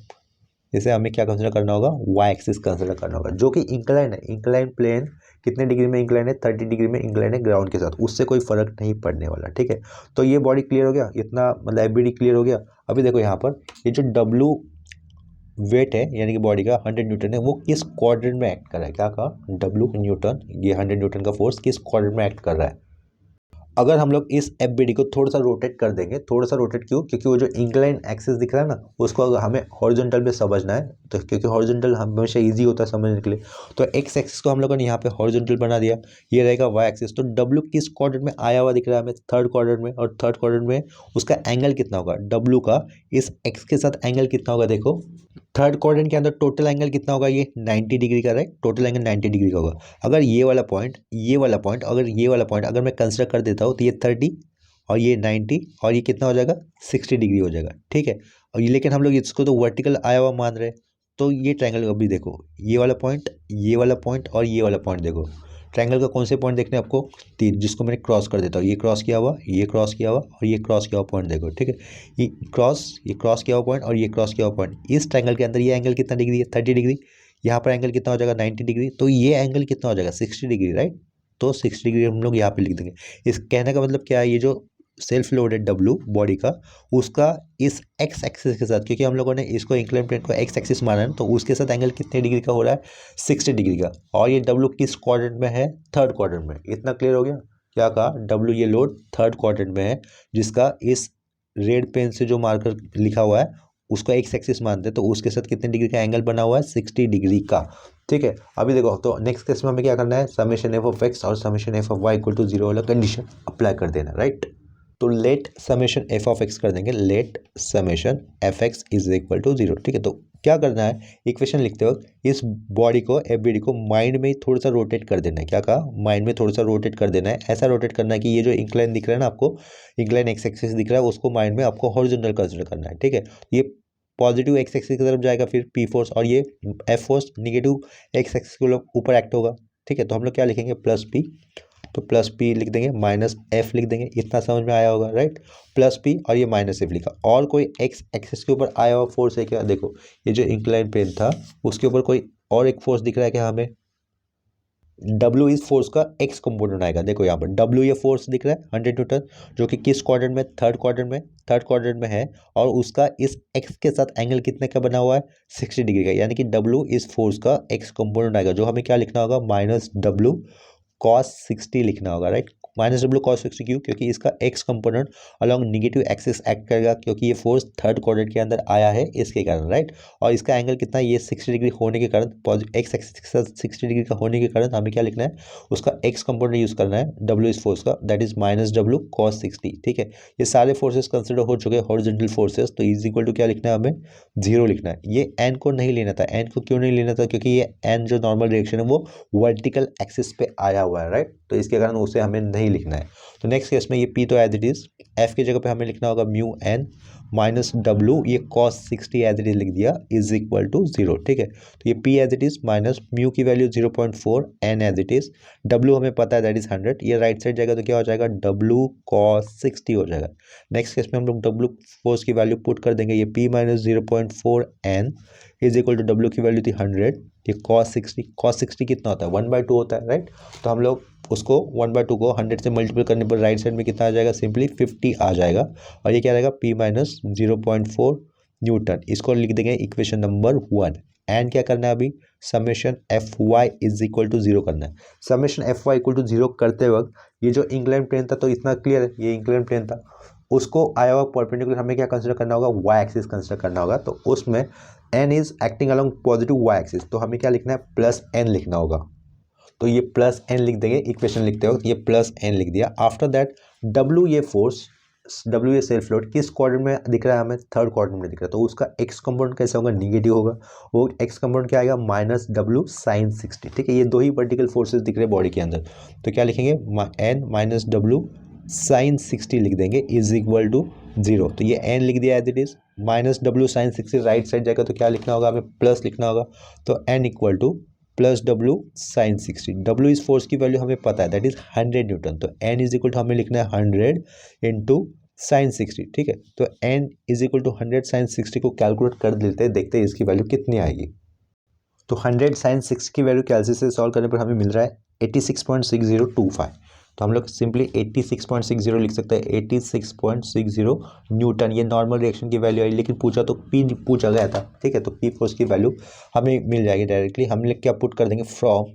इसे हमें क्या कंसिडर करना होगा, वाई एक्सिस कंसिडर करना होगा, जो कि इंक्लाइन है, इंक्लाइन प्लेन कितने डिग्री में इंक्लाइन है, 30 डिग्री में इंक्लाइन है ग्राउंड के साथ, उससे कोई फर्क नहीं पड़ने वाला। ठीक है, तो ये बॉडी क्लियर हो गया, इतना मतलब एफबीडी क्लियर हो गया। अभी देखो यहाँ पर ये जो डब्लू वेट है यानी कि बॉडी का 100 न्यूटन है, वो किस क्वाड्रेंट में एक्ट कर रहा है, क्या कहा, डब्लू न्यूटन, ये 100 न्यूटन का फोर्स किस क्वाड्रेंट में एक्ट कर रहा है। अगर हम लोग इस एफबीडी को थोड़ा सा रोटेट कर देंगे, थोड़ा सा रोटेट क्यों, क्योंकि वो जो इंक्लाइन एक्सिस दिख रहा है ना उसको अगर हमें हॉरिजॉन्टल में समझना है, तो क्योंकि हॉरिजॉन्टल हमेशा इजी होता है समझने के लिए, तो एक्स एक्सिस को हम लोगों ने यहाँ पे हॉरिजॉन्टल बना दिया, ये रहेगा वाई एक्सिस। तो डब्ल्यू किस क्वाड्रेंट में आया हुआ दिख रहा है हमें, थर्ड क्वाड्रेंट में, और थर्ड क्वाड्रेंट में उसका एंगल कितना होगा, डब्ल्यू का इस एक्स के साथ एंगल कितना होगा, देखो थर्ड क्वाड्रेंट के अंदर टोटल एंगल कितना होगा, ये 90 डिग्री का, राइट, टोटल एंगल 90 डिग्री का होगा। अगर ये वाला पॉइंट, ये वाला पॉइंट, अगर ये वाला पॉइंट अगर मैं कंसिडर कर देता हूँ, तो ये 30 और ये 90 और ये कितना हो जाएगा, 60 डिग्री हो जाएगा। ठीक है, और ये लेकिन हम लोग इसको तो वर्टिकल आया हुआ मान रहे हैं, तो ये ट्रायंगल अभी देखो, ये वाला पॉइंट, ये वाला पॉइंट और ये वाला पॉइंट, देखो ट्रायंगल का कौन से पॉइंट देखने हैं आपको, तीन, जिसको मैंने क्रॉस कर देता हूँ, ये क्रॉस किया हुआ, ये क्रॉस किया हुआ और ये क्रॉस किया हुआ पॉइंट देखो। ठीक है, ये क्रॉस किया हुआ पॉइंट और ये क्रॉस किया हुआ पॉइंट, इस ट्रायंगल के अंदर ये एंगल कितना डिग्री है, 30 डिग्री, यहाँ पर एंगल कितना हो जाएगा, 90 डिग्री, तो ये एंगल कितना हो जाएगा, 60 डिग्री, राइट। तो 60 डिग्री हम लोग यहाँ पे लिख देंगे। इस कहने का मतलब क्या है, ये जो सेल्फ लोडेड डब्लू बॉडी का, उसका इस एक्स एक्सिस के साथ, क्योंकि हम लोगों ने इसको इंक्लाइन प्लेन को एक्स एक्सिस माना है, तो उसके साथ एंगल कितने डिग्री का हो रहा है, 60 डिग्री का। और ये डब्लू किस क्वाड्रेंट में है, थर्ड क्वाड्रेंट में। इतना क्लियर हो गया, क्या कहा, डब्लू ये लोड थर्ड क्वाड्रेंट में है, जिसका इस रेड पेन से जो मार्कर लिखा हुआ है उसको एक्स एक्सिस मानते हैं, तो उसके साथ कितने डिग्री का एंगल बना हुआ है, 60 डिग्री का। ठीक है, अभी देखो तो नेक्स्ट केस में हमें क्या करना है, समेशन एफ ऑफ एक्स और summation F of Y equal to 0 वाला कंडीशन अप्लाई कर देना, राइट। तो let summation F of X कर देंगे, let summation F X is equal to 0। ठीक है, तो क्या करना है, इक्वेशन लिखते वक्त इस बॉडी को, एफबीडी को माइंड में थोड़ा सा रोटेट कर देना है, क्या कहा, माइंड में थोड़ा सा रोटेट कर देना है, ऐसा रोटेट करना है कि ये जो इंक्लाइन दिख रहा है ना आपको, इंक्लाइन एक्स एक्सिस दिख रहा है, उसको माइंड में आपको हॉरिजॉन्टल कंसिडर करना है। ठीक है, ये पॉजिटिव एक्स एक्सिस की तरफ जाएगा फिर पी फोर्स, और ये F force negative x axis के ऊपर एक्ट होगा। ठीक है, तो हम लोग क्या लिखेंगे, प्लस पी, तो प्लस पी लिख देंगे, माइनस एफ लिख देंगे, इतना समझ में आया होगा, राइट। प्लस पी और ये माइनस एफ लिखा, और कोई एक्स एक्सिस के ऊपर आया हुआ फोर्स है क्या, देखो ये जो इंक्लाइन प्लेन था उसके ऊपर कोई और एक फोर्स दिख रहा है क्या हमें, डब्ल्यू इस फोर्स का एक्स कंपोनेंट आएगा, देखो यहाँ पर डब्ल्यू ये फोर्स दिख रहा है 100 न्यूटन, जो कि किस क्वाड्रेंट में, थर्ड क्वाड्रेंट में है, और उसका इस एक्स के साथ एंगल कितने का बना हुआ है, 60 डिग्री का, यानी कि डब्ल्यू इस फोर्स का एक्स कंपोनेंट आएगा, जो हमें क्या लिखना होगा, माइनस डब्ल्यू कॉस 60 लिखना होगा, राइट, माइनस डब्ल्यू कॉस 60 क्यों? क्योंकि इसका x component along negative axis act करेगा, क्योंकि ये फोर्स थर्ड क्वाड्रेंट के अंदर आया है इसके कारण, राइट। और इसका एंगल कितना, ये 60 डिग्री होने के कारण, एक्स एक्सिस के साथ 60 डिग्री का होने के कारण हमें क्या लिखना है, उसका एक्स कंपोनेंट यूज करना है डब्ल्यू इस फोर्स का, that is minus W cos 60, ठीक है। ये सारे फोर्सेस कंसिडर हो चुके हैं हॉरिजॉन्टल फोर्सेस, तो इज इक्वल टू क्या लिखना है, हमें 0 लिखना है। ये एन को नहीं लेना था, एन को क्यों नहीं लेना था, क्योंकि ये एन जो नॉर्मल डायरेक्शन है वो वर्टिकल एक्सिस पे आया हुआ है, राइट, तो इसके कारण उसे हमें नहीं लिखना है। तो नेक्स्ट केस में ये पी तो एज इट इज, एफ की जगह पे हमें लिखना होगा म्यू एन माइनस डब्ल्यू, ये कॉस 60 एज इट इज लिख दिया, इज इक्वल टू 0, ठीक है। तो ये P as it is minus mu की value 0.4, N as it is, W हमें पता है दैट इज 100, ये राइट साइड जाएगा तो क्या हो जाएगा, डब्ल्यू कॉस 60 हो जाएगा। नेक्स्ट केस में हम लोग डब्ल्यू फोर्स की वैल्यू पुट कर देंगे, ये P minus 0.4 N is equal to W की वैल्यू थी 100, ये कॉस 60 कितना होता है, 1/2 होता है, राइट। तो हम लोग उसको 1/2 को 100 से मल्टीपल करने पर राइट साइड में कितना आ जाएगा, सिंपली 50 आ जाएगा, और ये क्या रहेगा, p माइनस 0.4 न्यूटन। इसको लिख देंगे इक्वेशन नंबर 1। एंड क्या करना है अभी, summation F Y is equal to 0 करना है। Summation F Y equal to 0 करते वक्त ये जो इंक्लाइन प्लेन था, तो इतना क्लियर है, ये इंक्लाइन प्लेन था, उसको आया हुआ परपेंडिकुलर हमें क्या कंसिडर करना होगा, वाई एक्सिस कंसिडर करना होगा। तो उसमें N is acting along positive Y axis, तो हमें क्या लिखना है, प्लस एन लिखना होगा। तो ये प्लस एन लिख देंगे, इक्वेशन लिखते वक्त ये प्लस एन लिख दिया। आफ्टर दैट डब्ल्यू, ये फोर्स डब्ल्यू, ये सेल्फ लोड किस क्वाड्रेंट में दिख रहा है, हमें थर्ड क्वाड्रेंट में दिख रहा है, तो उसका एक्स कंपोनेंट कैसे होगा, निगेटिव होगा। वो एक्स कंपोनेंट क्या आएगा, माइनस डब्ल्यू साइन 60, ठीक है। ये दो ही वर्टिकल फोर्सेस दिख रहे हैं बॉडी के अंदर, तो क्या लिखेंगे, एन माइनस डब्ल्यू साइन 60 लिख देंगे, इज इक्वल टू 0। तो ये एन लिख दिया as it is, minus W sine 60 right side जाएगा तो क्या लिखना होगा, हमें प्लस लिखना होगा। तो N equal to plus W sine 60, W इस फोर्स की वैल्यू हमें पता है दैट इज 100 न्यूटन, तो एन इज इक्वल टू हमें लिखना है 100 इंटू साइन 60, ठीक है। तो N is equal to 100 sine 60 को कैलकुलेट कर लेते हैं, देखते हैं इसकी वैल्यू कितनी आएगी। तो 100 साइन 60 की वैल्यू कैलसी से सॉल्व करने पर हमें मिल रहा है 86.6025, तो हम लोग सिंपली 86.60 लिख सकते हैं, 86.60 न्यूटन, ये नॉर्मल रिएक्शन की वैल्यू आई, लेकिन पूछा तो पी पूछा गया था, ठीक है। तो पी फोर्स की वैल्यू हमें मिल जाएगी डायरेक्टली, हम लोग क्या पुट कर देंगे, फ्रॉम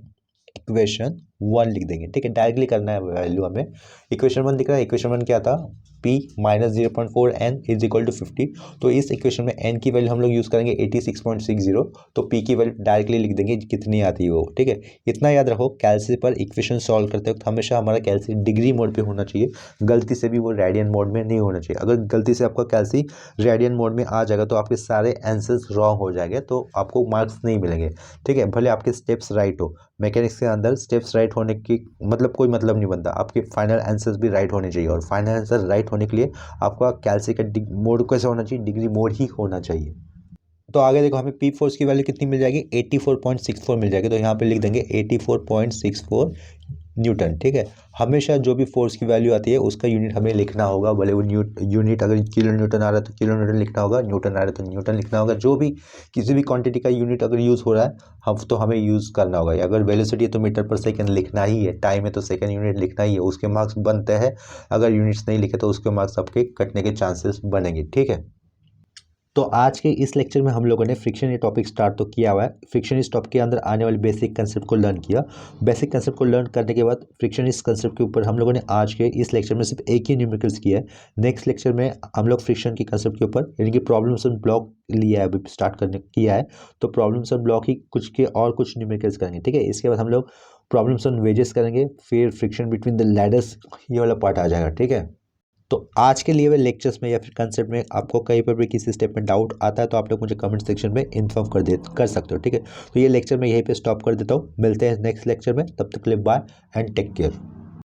इक्वेशन 1 लिख देंगे, ठीक है, डायरेक्टली करना है वैल्यू हमें। इक्वेशन 1 दिख रहा है, इक्वेशन 1 क्या था, p minus 0.4 n is equal to 50, तो इस इक्वेशन में n की वैल्यू हम लोग यूज़ करेंगे 86.60, तो p की वैल्यू डायरेक्टली लिख देंगे कितनी आती है वो, ठीक है। इतना याद रखो, कैल्सी पर इक्वेशन सॉल्व करते वक्त हमेशा हमारा कैल्सी डिग्री मोड पे होना चाहिए, गलती से भी वो रेडियन मोड में नहीं होना चाहिए। अगर गलती से आपका कैल्सी रेडियन मोड में आ जाएगा तो आपके सारे आंसर्स रॉन्ग हो जाएंगे, तो आपको मार्क्स नहीं मिलेंगे, ठीक है, भले आपके स्टेप्स राइट हो। मैकेनिक्स के अंदर स्टेप्स राइट होने की मतलब कोई मतलब नहीं बनता, आपके फाइनल आंसर्स भी राइट होने चाहिए, और फाइनल आंसर राइट होने के लिए आपका कैल्सी का मोड कैसे होना चाहिए, डिग्री मोड ही होना चाहिए। तो आगे देखो, हमें पी फोर्स की वैल्यू कितनी मिल जाएगी, 84.64 मिल जाएगी, तो यहाँ पे लिख देंगे 84.64 न्यूटन, ठीक है। हमेशा जो भी फोर्स की वैल्यू आती है उसका यूनिट हमें लिखना होगा, भले वो यूनिट अगर किलो न्यूटन आ रहा है तो किलो न्यूटन लिखना होगा, न्यूटन आ रहा है तो न्यूटन लिखना होगा, जो भी किसी भी क्वांटिटी का यूनिट अगर यूज़ हो रहा है हम तो हमें यूज़ करना होगा। अगर वेलोसिटी है तो मीटर पर सेकंड लिखना ही है, टाइम है तो सेकंड यूनिट लिखना ही है, उसके मार्क्स बनते हैं। अगर यूनिट्स नहीं लिखे तो उसके मार्क्स आपके कटने के चांसेस बनेंगे, ठीक है। तो आज के इस लेक्चर में हम लोगों ने फ्रिक्शन ये टॉपिक स्टार्ट तो किया हुआ है, फ्रिक्शन इस टॉपिक के अंदर आने वाले बेसिक कंसेप्ट को लर्न किया। बेसिक कंसेप्ट को लर्न करने के बाद फ्रिक्शन इस कंसेप्ट के ऊपर हम लोगों ने आज के इस लेक्चर में सिर्फ एक ही न्यूमेरिकल्स किया है। नेक्स्ट लेक्चर में हम लोग फ्रिक्शन की कंसेप्ट के ऊपर यानी कि प्रॉब्लम्स एंड ब्लॉक लिया है, अभी स्टार्ट करने किया है, तो प्रॉब्लम्स एंड ब्लॉक ही कुछ के और कुछ न्यूमेरिकल्स करेंगे, ठीक है। इसके बाद हम लोग प्रॉब्लम्स ऑन वेजेस करेंगे, फिर फ्रिक्शन बिटवीन द लैडर्स, ये वाला पार्ट आ जाएगा, ठीक है। तो आज के लिए हुए लेक्चर्स में या फिर कंसेप्ट में आपको कहीं पर भी किसी स्टेप में डाउट आता है तो आप लोग मुझे कमेंट सेक्शन में इन्फॉर्म कर सकते हो, ठीक है। तो ये लेक्चर मैं यहीं पे स्टॉप कर देता हूँ, मिलते हैं नेक्स्ट लेक्चर में, तब तक के लिए बाय एंड टेक केयर।